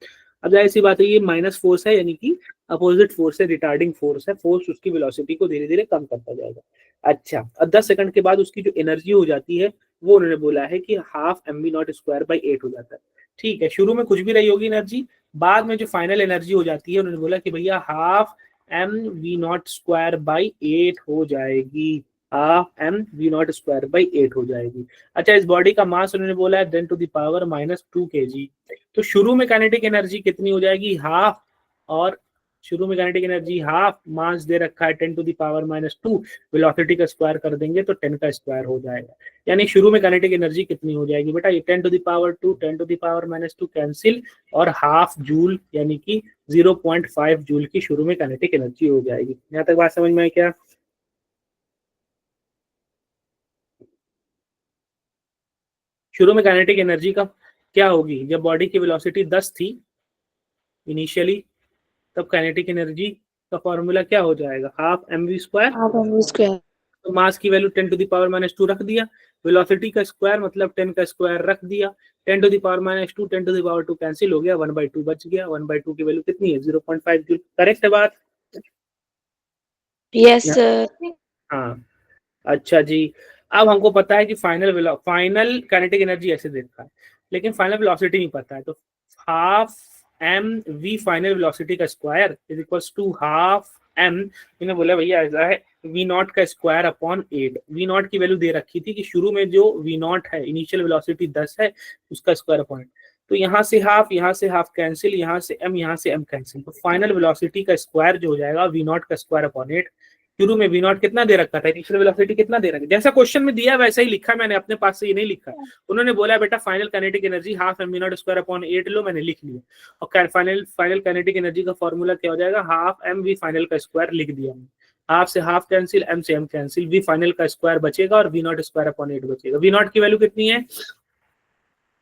[SPEAKER 1] अब जाहिर सी बात है ये माइनस फोर्स है, यानी कि अपोजिट फोर्स है, रिटार्डिंग फोर्स है, फोर्स उसकी वेलोसिटी को धीरे धीरे कम करता जाएगा। अच्छा, अब 10 सेकंड के बाद उसकी जो एनर्जी हो जाती है वो उन्होंने बोला है कि half M V nought square by 8 हो जाता है, ठीक है। शुरू में कुछ भी रही होगी एनर्जी, बाद में जो फाइनल एनर्जी हो जाती है उन्होंने बोला कि भैया half M V nought square by 8 हो जाएगी, half M V nought square by 8 हो जाएगी। अच्छा, इस बॉडी का मास उन्होंने बोला है 10 टू द पावर -2 kg। तो शुरू में काइनेटिक एनर्जी कितनी हो जाएगी, हाफ, और शुरू में काइनेटिक एनर्जी हाफ, मास दे रखा है 10 टू द पावर -2, वेलोसिटी का स्क्वायर कर देंगे तो 10 का स्क्वायर हो जाएगा। यानी शुरू में काइनेटिक एनर्जी कितनी हो जाएगी बेटा, ये 10 to the power 2, 10 to the power -2 cancel, और हाफ जूल यानी कि 0.5 जूल की शुरू में काइनेटिक एनर्जी हो जाएगी। यहाँ तक बात समझ में आई क्या? शुरू में काइनेटिक एनर्जी का क्या होगी, जब बॉडी की वेलोसिटी 10 थी इनिशियली, तब काइनेटिक एनर्जी का फॉर्मूला क्या हो जाएगा, half M V square,
[SPEAKER 3] half M V square.
[SPEAKER 1] तो मास की वैल्यू 10 टू द पावर -2 रख दिया, वेलोसिटी का स्क्वायर मतलब 10 का स्क्वायर रख दिया, 10 to the power -2, 10 to the power 2 cancel हो गया, 1/2 बच गया, 1/2 की वैल्यू कितनी है 0.5 जूल। करेक्ट है बात?
[SPEAKER 3] Yes sir.
[SPEAKER 1] हाँ, अच्छा जी। अब हमको पता है कि फाइनल काइनेटिक एनर्जी ऐसे देखा है, लेकिन फाइनल वेलोसिटी नहीं पता है, तो half M V final velocity का square is equals to half M, मैंने बोला भैया ऐसा है वी नॉट का स्क्वायर अपॉन 8। वी नॉट की वैल्यू दे रखी थी कि शुरू में जो वी नॉट है इनिशियल वेलोसिटी 10 है, उसका स्क्वायर अपॉन, तो यहाँ से हाफ कैंसिल, यहाँ से एम कैंसिल, तो फाइनल वेलोसिटी का स्क्वायर जो हो जाएगा वी नॉट का स्क्वायर अपॉन 8। शुरू में वी नॉट कितना दे रखा था, इनिशियल वेलोसिटी कितना दे रखा, जैसा क्वेश्चन में दिया वैसा ही लिखा, मैंने अपने पास से ये नहीं लिखा। उन्होंने बोला बेटा final kinetic energy half M V nought square upon 8 लो, मैंने लिख लिया, और फाइनल काइनेटिक एनर्जी का फॉर्मूला क्या हो जाएगा, हाफ एम वी फाइनल का स्क्वायर लिख दिया मैंने, हाफ से हाफ कैंसिल, एम से एम कैंसिल, वी फाइनल का स्क्वायर बचेगा और वी नॉट स्क्वायर अपॉन 8 बचेगा। वी नॉट की वैल्यू कितनी है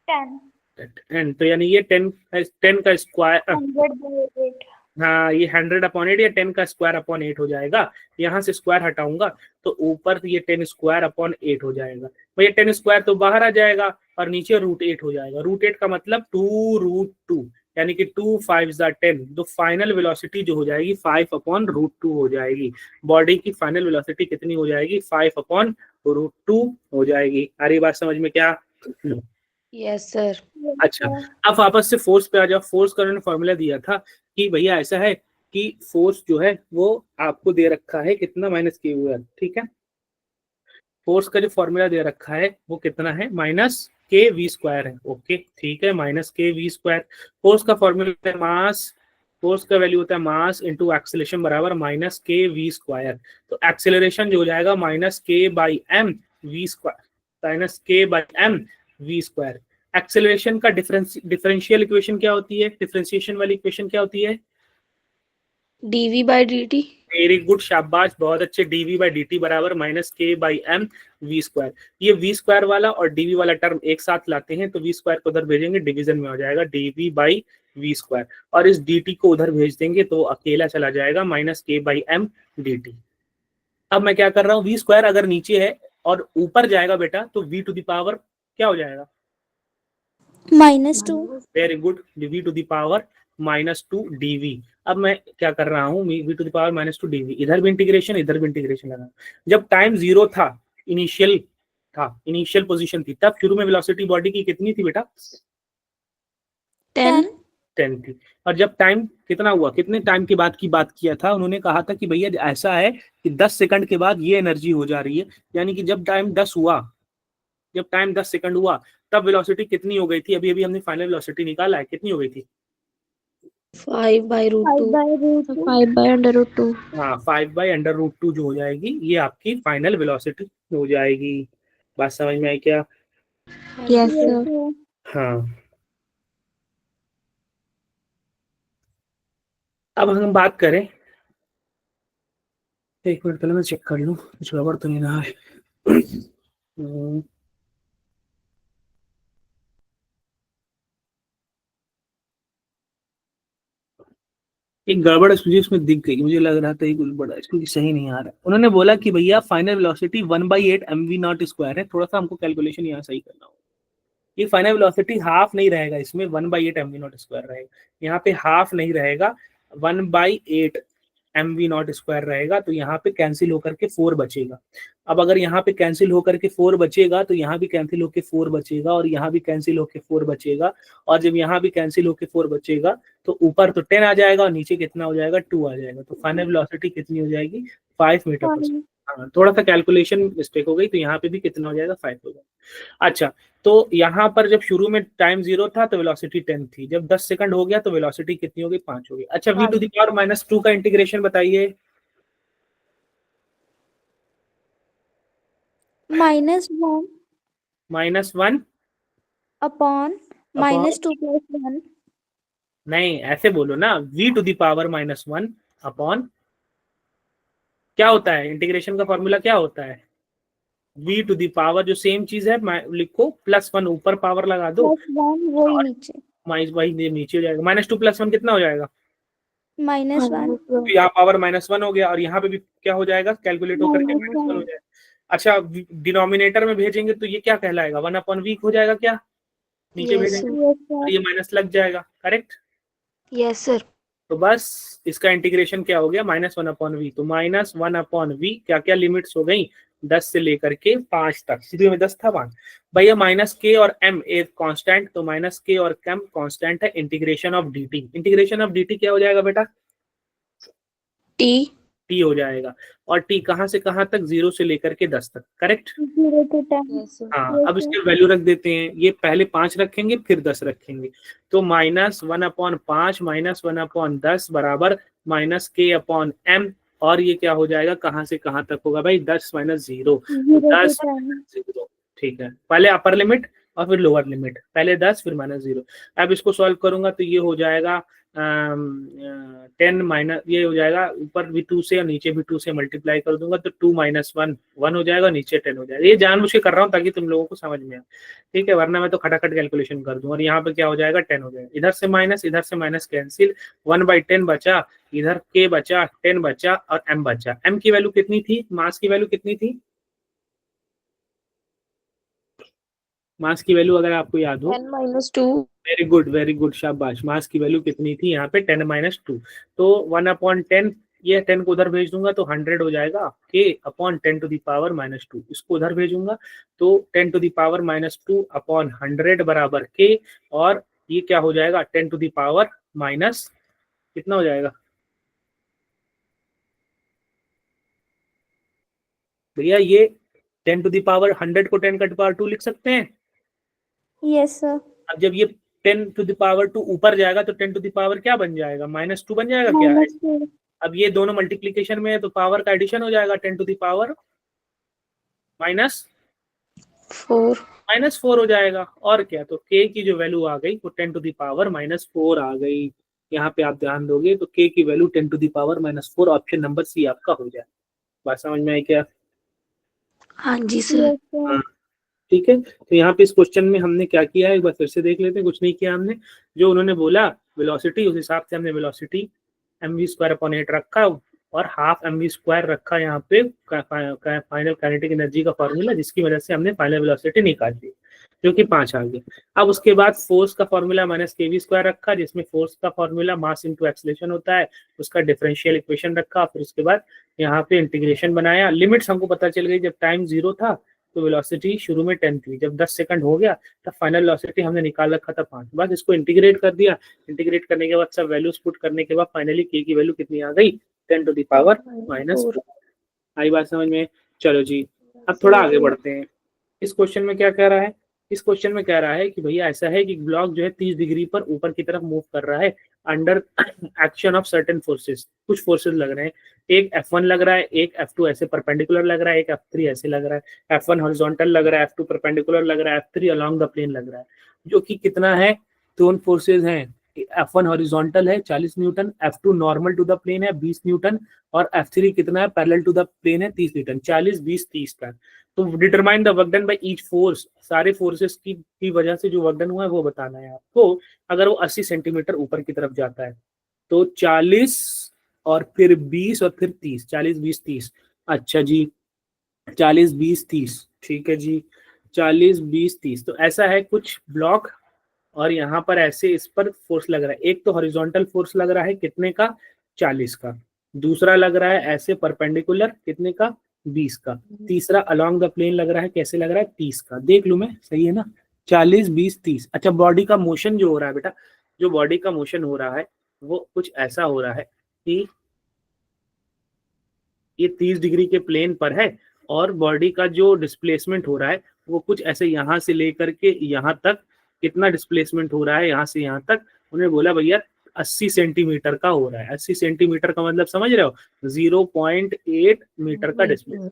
[SPEAKER 1] 10, तो यानी ये 10 का स्क्वायर,
[SPEAKER 2] 100/8।
[SPEAKER 1] हाँ ये 100/8 या 10 का स्क्वायर अपॉन 8 हो जाएगा। यहाँ से स्क्वायर हटाऊंगा तो ऊपर ये 10 स्क्वायर अपॉन 8 हो जाएगा, भैया 10 स्क्वायर तो बाहर आ जाएगा और नीचे √8 हो जाएगा। √8 का मतलब 2√2, यानी कि 2 5 10, तो फाइनल वेलोसिटी जो हो जाएगी 5/√2 हो जाएगी। बॉडी की फाइनल वेलोसिटी कितनी हो जाएगी, 5/√2 हो जाएगी। आ रही बात समझ में क्या?
[SPEAKER 3] Yes sir.
[SPEAKER 1] अच्छा, अब वापस से फोर्स पे आ जाओ। फोर्स का उन्होंने फॉर्मूला दिया था कि भैया ऐसा है कि फोर्स जो है वो आपको दे रखा है कितना, -k/, ठीक है। फोर्स का जो फॉर्मूला दे रखा है वो कितना है, -kv² है, ओके ठीक है, -kv²। फोर्स का फॉर्मूला है मास, फोर्स का वैल्यू होता है मास इंटू एक्सेलरेशन बराबर -kv²। तो एक्सेलरेशन जो हो जाएगा -k/m/v²। एक्सेलरेशन का डिफरेंशियल इक्वेशन क्या होती है, डिफरेंशिएशन वाली इक्वेशन क्या होती है,
[SPEAKER 3] dv/dt।
[SPEAKER 1] वेरी गुड, शाबाश, बहुत अच्छे। dv/dt बराबर -k/m/v²। ये v² वाला और dv वाला टर्म एक साथ लाते हैं तो v² को उधर भेजेंगे, डिवीजन में हो जाएगा dv/v², और इस dt को उधर भेज देंगे तो अकेला चला जाएगा -k/m/dt। अब मैं क्या कर रहा हूँ, v² अगर नीचे है और ऊपर जाएगा बेटा तो v टू द पावर क्या हो जाएगा,
[SPEAKER 2] -2।
[SPEAKER 1] Very good, v to the power -2 dv। अब मैं क्या कर रहा हूँ, v to the power -2 dv, इधर भी इंटीग्रेशन इधर भी इंटीग्रेशन लगा। जब टाइम 0 था, इनिशियल पोजीशन थी, तब शुरू में वेलोसिटी बॉडी की कितनी थी बेटा,
[SPEAKER 3] 10।
[SPEAKER 1] 10 थी। और जब टाइम कितना हुआ, कितने टाइम के बाद की बात किया था, उन्होंने कहा था कि भैया ऐसा है कि 10 सेकंड के बाद ये एनर्जी हो जा रही है, यानी कि जब टाइम 10 सेकंड हुआ तब वेलोसिटी कितनी हो गई थी, अभी अभी हमने फाइनल वेलोसिटी निकाला है, कितनी हो गई थी,
[SPEAKER 3] 5/√2।
[SPEAKER 2] 5/√2।
[SPEAKER 3] 5/√2।
[SPEAKER 1] हाँ 5/√2 जो हो जाएगी ये आपकी फाइनल वेलोसिटी हो जाएगी। बात समझ में आई क्या?
[SPEAKER 3] Yes sir.
[SPEAKER 1] हाँ, अब हम बात करें, एक मिनट पहले मैं चेक कर लूँ कुछ गड़बड़ तो नहीं रहा है। एक गड़बड़ मुझे उसमें दिख गई, मुझे लग रहा था ये कुछ बड़ा क्योंकि सही नहीं आ रहा। उन्होंने बोला कि भैया final velocity 1/8 mv not square है, थोड़ा सा हमको कैलकुलेशन यहाँ सही करना होगा। ये फाइनल वेलोसिटी हाफ नहीं रहेगा, इसमें 1/8 mv नॉट स्क्वायर रहेगा, यहाँ पे हाफ नहीं रहेगा, 1/8 mv नॉट स्क्वायर रहेगा, तो यहाँ पे कैंसिल होकर के 4 बचेगा। अब अगर यहाँ पे कैंसिल होकर के 4 बचेगा तो यहाँ भी कैंसिल होकर 4 बचेगा और यहाँ भी कैंसिल होकर 4 बचेगा, और जब यहाँ भी कैंसिल होकर 4 बचेगा तो ऊपर तो 10 आ जाएगा और नीचे कितना हो जाएगा, 2 आ जाएगा। तो फाइनल वेलोसिटी कितनी हो जाएगी, 5 मीटर पर सेकंड। हाँ, थोड़ा सा कैलकुलेशन मिस्टेक हो गई, तो यहाँ पे भी कितना हो जाएगा, 5 हो जाएगा। अच्छा, तो यहाँ पर जब शुरू में टाइम 0 था तो वेलोसिटी 10 थी, जब 10 सेकंड हो गया तो वेलोसिटी कितनी हो गई, 5 हो गई। अच्छा, v टू द पावर -2 का इंटीग्रेशन बताइए।
[SPEAKER 2] -1
[SPEAKER 1] -1
[SPEAKER 2] अपॉन -2 + 1
[SPEAKER 1] नहीं, ऐसे बोलो ना, v to the power -1 upon, क्या होता है इंटीग्रेशन का फॉर्मूला, क्या होता है, v टू द पावर जो सेम चीज है लिखो, +1 ऊपर पावर लगा दो,
[SPEAKER 2] +1 वही नीचे,
[SPEAKER 1] वही नीचे हो जाएगा। -2 + 1 कितना हो जाएगा,
[SPEAKER 2] -1
[SPEAKER 1] तो यहाँ पावर -1 हो गया, और यहाँ पे भी क्या हो जाएगा, कैलकुलेट होकर के -1 हो जाएगा। अच्छा, डिनोमिनेटर में भेजेंगे तो ये क्या कहलाएगा, 1/v हो जाएगा क्या, नीचे भेजेंगे तो ये माइनस लग जाएगा, करेक्ट।
[SPEAKER 3] Yes sir.
[SPEAKER 1] तो बस इसका इंटीग्रेशन क्या हो गया, -1/v। तो -1/v क्या क्या लिमिट्स हो गई, 10 से लेकर के 5 तक, सीधे में 10 था 5। भैया -k और m एक कांस्टेंट, तो -k और m कांस्टेंट है, integration of dt, integration of dt क्या हो जाएगा बेटा, t हो जाएगा। और t कहाँ से कहाँ तक, 0 से लेकर के 10 तक, करेक्ट।
[SPEAKER 2] 0 to 10
[SPEAKER 3] yes sir.
[SPEAKER 1] हाँ, अब इसके वैल्यू रख देते हैं, ये पहले 5 रखेंगे फिर 10 रखेंगे, तो -1/5 -1/10 बराबर -k/m, और ये क्या हो जाएगा, कहाँ से कहाँ तक होगा भाई, 10 - 0, 10 - 0, ठीक है। पहले अपर लिमिट और फिर लोअर लिमिट, पहले 10 फिर -0। अब इसको सॉल्व करूंगा तो ये हो जाएगा 10 माइनस, ये हो जाएगा ऊपर भी 2 से और नीचे भी 2 से मल्टीप्लाई कर दूंगा तो 2 - 1 1 हो जाएगा, नीचे 10 हो जाएगा। ये जानबूझ के कर रहा हूँ ताकि तुम लोगों को समझ में आए, ठीक है, वरना मैं तो खटाखट कैलकुलेशन कर दूं। और यहाँ पे क्या हो जाएगा, 10 हो जाएगा, इधर से माइनस कैंसिल, 1/10 बचा, इधर k बचा, 10 बचा और m बचा। m की वैल्यू कितनी थी, मास की वैल्यू कितनी थी, मास की वैल्यू अगर आपको याद हो,
[SPEAKER 3] 10 - 2।
[SPEAKER 1] वेरी गुड, शाबाश। मास की वैल्यू कितनी थी यहाँ पे, 10 - 2, तो 1/10, ये 10 को उधर भेज दूंगा तो 100 हो जाएगा, k/10⁻², इसको उधर भेजूंगा तो 10⁻²/100 बराबर k, और ये क्या हो जाएगा, 10⁻⁻, कितना हो जाएगा भैया, ये 10⁻100 को 10⁻2 लिख सकते हैं।
[SPEAKER 2] Yes sir.
[SPEAKER 1] अब जब ये 10⁻2 ऊपर जाएगा तो 10 क्या बन जाएगा, -2 बन जाएगा क्या,
[SPEAKER 2] -2
[SPEAKER 1] अब ये दोनों मल्टीप्लीकेशन में है तो पावर का एडिशन हो जाएगा, 10⁻⁻4 हो जाएगा, और क्या, तो k की जो वैल्यू आ गई वो 10⁻⁻4 आ गई। यहाँ पे आप ध्यान दोगे तो k की वैल्यू 10⁻⁻4, ऑप्शन नंबर सी आपका हो जाए। बात समझ में आई क्या,
[SPEAKER 3] हाँ जी सर।
[SPEAKER 2] Yes sir.
[SPEAKER 1] हाँ, ठीक है। तो यहाँ पे इस क्वेश्चन में हमने क्या किया है, एक बार फिर से देख लेते हैं, कुछ नहीं किया हमने, जो उन्होंने बोला वेलोसिटी उस हिसाब से हमने वेलोसिटी mv²/8 रखा और ½ mv² रखा यहाँ पे फाइनल काइनेटिक एनर्जी का फॉर्मूला, जिसकी वजह से हमने फाइनल वेलोसिटी निकाल दी जो कि 5 आ गया। अब उसके बाद फोर्स का फॉर्मूला -kv² रखा, जिसमें फोर्स का फॉर्मूला मास इंटू एक्सेलरेशन होता है, उसका डिफरेंशियल इक्वेशन रखा, फिर उसके बाद यहाँ पे इंटीग्रेशन बनाया। लिमिट्स हमको पता चल गई, जब टाइम 0 था तो वेलोसिटी शुरू में 10 थी, जब 10 सेकंड हो गया तब फाइनल वेलोसिटी हमने निकाल रखा था 5। बस इसको इंटीग्रेट कर दिया, इंटीग्रेट करने के बाद सब वैल्यूज पुट करने के बाद फाइनली k की वैल्यू कितनी आ गई, 10⁻⁻4। आई बात समझ में, चलो जी अब थोड़ा आगे बढ़ते हैं। इस क्वेश्चन में क्या कह रहा है, इस क्वेश्चन में कह रहा है कि भैया ऐसा है कि ब्लॉक जो है 30 डिग्री पर ऊपर की तरफ मूव कर रहा है under action of certain forces. कुछ फोर्सेस लग रहे हैं, एक F1 लग रहा है, एक F2 ऐसे परपेंडिकुलर लग रहा है, एक F3 ऐसे लग रहा है, F1 हॉरिजॉन्टल लग रहा है, F2 परपेंडिकुलर लग रहा है, F3 अलोंग द प्लेन लग रहा है, जो कि कितना है, दोनों फोर्सेज हैं, F1 हॉरिजॉन्टल है 40 newton, F2 normal to the plane है 20 न्यूटन, और F3 कितना है, पैरेलल टू द प्लेन है 30 न्यूटन, 40 20 30 का। तो determine the work done by each force, सारे फोर्सेस की वजह से जो वर्क डन हुआ है वो बताना है आपको। अगर वो 80 सेंटीमीटर ऊपर की तरफ जाता है तो 40 और फिर 20 और फिर 30, 40 20 30। अच्छा जी, 40 20 30, ठीक है जी, 40 20 30। तो ऐसा है कुछ ब्लॉक, और यहाँ पर ऐसे इस पर फोर्स लग रहा है। एक तो हॉरिजॉन्टल फोर्स लग रहा है कितने का, 40 का। दूसरा लग रहा है ऐसे परपेंडिकुलर कितने का, 20 का। तीसरा अलोंग द प्लेन लग रहा है, कैसे लग रहा है, 30 का। देख लूं मैं, सही है ना, 40 20 30। अच्छा, बॉडी का मोशन जो हो रहा है बेटा, जो बॉडी का मोशन हो रहा है वो कुछ ऐसा हो रहा है कि ये 30 डिग्री के प्लेन पर है, और बॉडी का जो डिस्प्लेसमेंट हो रहा है वो कुछ ऐसे यहाँ से लेकर के यहाँ तक, कितना डिस्प्लेसमेंट हो रहा है यहाँ से यहाँ तक, उन्होंने बोला भैया 80 सेंटीमीटर का हो रहा है। 80 सेंटीमीटर का मतलब समझ रहे हो, 0.8 मीटर का डिस्प्लेसमेंट।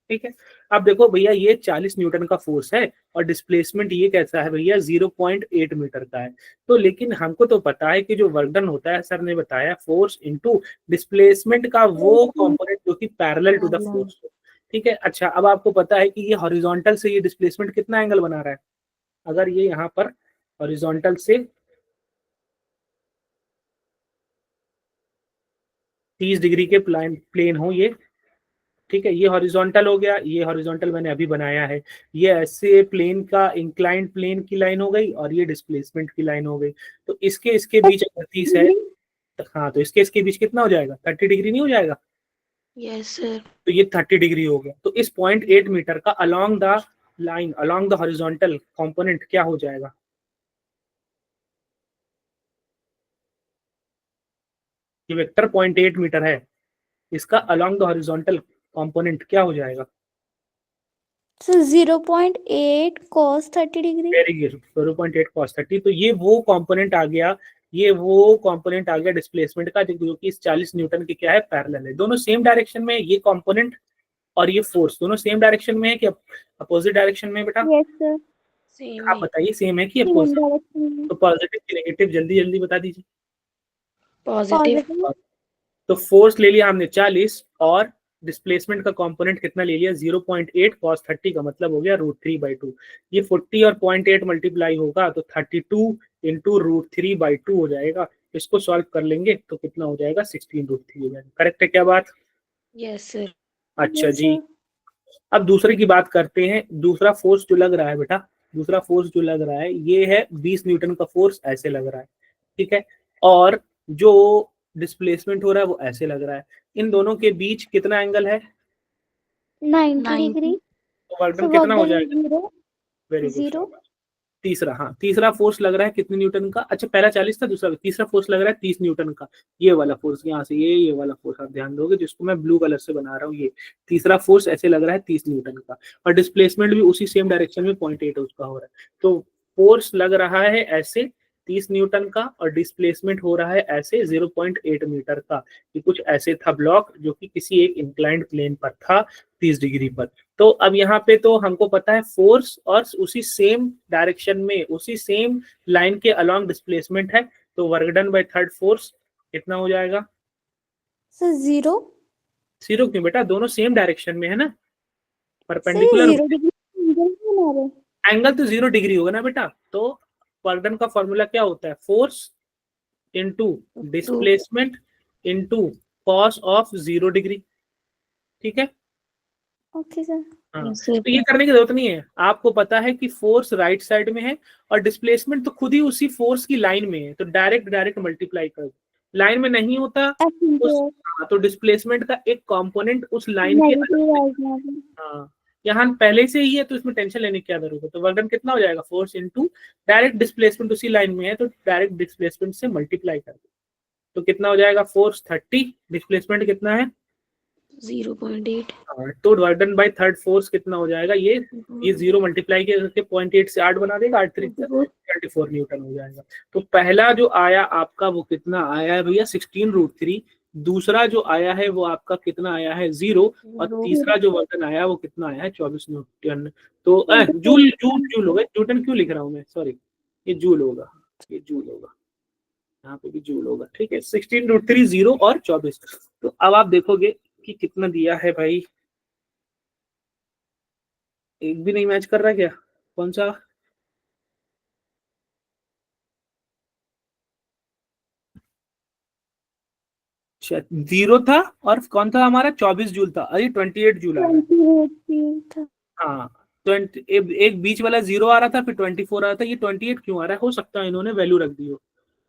[SPEAKER 1] ठीक है, अब देखो भैया ये 40 न्यूटन का फोर्स है और डिस्प्लेसमेंट ये कैसा है भैया, 0.8 मीटर का है। तो लेकिन हमको तो पता है कि जो वर्क डन होता है, सर ने बताया फोर्स इनटू डिस्प्लेसमेंट का वो कंपोनेंट जो कि पैरेलल टू द फोर्स हो। ठीक है, अच्छा अब आपको पता है कि ये हॉरिजॉन्टल से ये डिस्प्लेसमेंट कितना एंगल बना रहा है। अगर ये यहाँ पर हॉरिजॉन्टल से 30 डिग्री के प्लेन हो ये, ठीक है, ये हॉरिजॉन्टल हो गया, ये हॉरिजॉन्टल मैंने अभी बनाया है, ये ऐसे प्लेन का इंक्लाइंड प्लेन की लाइन हो गई, और ये डिस्प्लेसमेंट की लाइन हो गई। तो इसके इसके बीच अगर 30 है, तो हाँ, तो इसके इसके बीच कितना हो जाएगा, 30 डिग्री नहीं हो जाएगा।
[SPEAKER 3] Yes sir.
[SPEAKER 1] तो ये 30 डिग्री हो गया। तो इस 0.8 मीटर का along the line, along the horizontal component क्या हो जाएगा, ये वेक्टर 0.8 मीटर है, इसका अलोंग द हॉरिजॉन्टल कंपोनेंट क्या हो जाएगा।
[SPEAKER 2] So 0.8 cos 30 degree.
[SPEAKER 1] Very good, 0.8 cos 30। तो ये वो कंपोनेंट आ गया, ये वो कंपोनेंट आ गया डिस्प्लेसमेंट का, जो कि इस 40 न्यूटन के क्या है, पैरेलल है। दोनों सेम डायरेक्शन में, ये कंपोनेंट और ये फोर्स दोनों सेम डायरेक्शन में है कि अपोजिट डायरेक्शन में बेटा।
[SPEAKER 2] Yes sir.
[SPEAKER 3] सेम
[SPEAKER 1] आप
[SPEAKER 3] ही।
[SPEAKER 1] बताइए सेम है कि
[SPEAKER 2] Same
[SPEAKER 1] अपोजिट।
[SPEAKER 2] direction में.
[SPEAKER 1] तो पॉजिटिव की नेगेटिव जल्दी जल्दी बता दीजिए।
[SPEAKER 3] पॉजिटिव।
[SPEAKER 2] Positive.
[SPEAKER 1] तो फोर्स ले लिया हमने 40, और डिस्प्लेसमेंट का कंपोनेंट कितना ले लिया, 0.8 cos 30 का मतलब हो गया √3/2। ये 40 और 0.8 मल्टीप्लाई होगा तो 32 इंटू √3/2 हो जाएगा। इसको सॉल्व कर लेंगे तो कितना हो जाएगा, 16√3 हो जाएगा। करेक्ट है क्या बात।
[SPEAKER 3] Yes sir.
[SPEAKER 1] अच्छा
[SPEAKER 2] Yes
[SPEAKER 1] जी,
[SPEAKER 2] sir.
[SPEAKER 1] अब दूसरे की बात करते हैं। दूसरा फोर्स जो लग रहा है बेटा, दूसरा फोर्स जो लग रहा है ये है 20 न्यूटन का फोर्स, ऐसे लग रहा है, ठीक है, और जो डिस्प्लेसमेंट हो रहा है वो ऐसे लग रहा है। इन दोनों के बीच कितना एंगल है,
[SPEAKER 2] 90
[SPEAKER 3] 90।
[SPEAKER 2] degree.
[SPEAKER 1] तो वर्क
[SPEAKER 2] So
[SPEAKER 1] डन
[SPEAKER 2] work
[SPEAKER 1] कितना हो
[SPEAKER 2] done is
[SPEAKER 1] जाएगा।
[SPEAKER 2] 0.
[SPEAKER 1] Very good,
[SPEAKER 2] 0.
[SPEAKER 1] शाबाश। तीसरा, हाँ, तीसरा फोर्स लग रहा है कितने न्यूटन का, अच्छा पहला 40 था, दूसरा तीसरा फोर्स लग रहा है 30 न्यूटन का। ये वाला फोर्स यहाँ से, ये वाला फोर्स आप ध्यान दोगे, जिसको मैं ब्लू कलर से बना रहा हूँ, ये तीसरा फोर्स ऐसे लग रहा है 30 न्यूटन का, और डिस्प्लेसमेंट भी उसी सेम डायरेक्शन में 0.8 उसका हो रहा है। तो फोर्स लग रहा है ऐसे 30 न्यूटन का, और डिस्प्लेसमेंट हो रहा है ऐसे 0.8 मीटर का। ये कुछ ऐसे था ब्लॉक जो कि किसी एक इंक्लाइंड प्लेन पर था 30 डिग्री पर। तो अब यहाँ पे तो हमको पता है फोर्स, और उसी सेम डायरेक्शन में, उसी सेम लाइन के अलोंग डिस्प्लेसमेंट है। तो work done by third force कितना हो जाएगा,
[SPEAKER 2] So 0.
[SPEAKER 1] 0 क्यों बेटा, दोनों सेम डायरेक्शन में है ना,
[SPEAKER 2] So ये
[SPEAKER 1] परपेंडिकुलर।
[SPEAKER 2] 0 degree angle क्यों बना रहे हैं?
[SPEAKER 1] एंगल तो 0 डिग्री होगा ना बेटा। तो वर्क डन का फॉर्मूला क्या होता है, force into
[SPEAKER 3] two.
[SPEAKER 1] Displacement into cos of 0 degree. ठीक है,
[SPEAKER 2] Okay sir.
[SPEAKER 1] हाँ,
[SPEAKER 3] यस सर।
[SPEAKER 1] तो ये करने की जरूरत नहीं है, आपको पता है कि फोर्स राइट साइड में है और डिस्प्लेसमेंट तो खुद ही उसी फोर्स की लाइन में है, तो डायरेक्ट डायरेक्ट मल्टीप्लाई कर दो। लाइन में नहीं होता
[SPEAKER 2] F into
[SPEAKER 1] उस,
[SPEAKER 2] S.
[SPEAKER 1] हाँ, तो डिस्प्लेसमेंट का एक कंपोनेंट उस लाइन के अलग
[SPEAKER 2] Negative
[SPEAKER 1] से,
[SPEAKER 2] आएगा यहाँ पे.
[SPEAKER 1] हाँ, यहाँ पहले से ही है तो इसमें टेंशन लेने की क्या जरूरत है। तो वर्क डन कितना हो जाएगा, फोर्स इनटू डायरेक्ट डिस्प्लेसमेंट उसी लाइन में है, तो डायरेक्ट डिस्प्लेसमेंट से मल्टीप्लाई कर दो। तो कितना हो जाएगा, फोर्स 30, डिस्प्लेसमेंट कितना है,
[SPEAKER 3] 0.8।
[SPEAKER 1] तो work done by third force कितना हो जाएगा, ये 0 मल्टीप्लाई करके 0.8 से 8 बना देगा, 8 3 24 न्यूटन हो जाएगा। तो पहला जो आया आपका वो कितना आया है भैया, 16√3। दूसरा जो आया है वो आपका कितना आया है, 0। और तीसरा जो वर्तन आया वो कितना आया है, 24 न्यूटन। तो जूल जूल जूल होगा, न्यूटन क्यों लिख रहा हूँ मैं, सॉरी, ये जूल होगा, ये जूल होगा, यहाँ पे भी जूल होगा। ठीक है, 16√3, 0 और 24। तो अब आप देखोगे कि कितना दिया है भाई, एक भी नहीं मैच कर रहा क्या, कौन सा, जीरो था और कौन था हमारा 24 जूल था, अरे 28 जूल आ रहा है।
[SPEAKER 2] 28 था।
[SPEAKER 1] हाँ एक बीच वाला जीरो आ रहा था, फिर 24 आ रहा था, ये 28 क्यों आ रहा है? हो सकता है इन्होंने वैल्यू रख दी हो।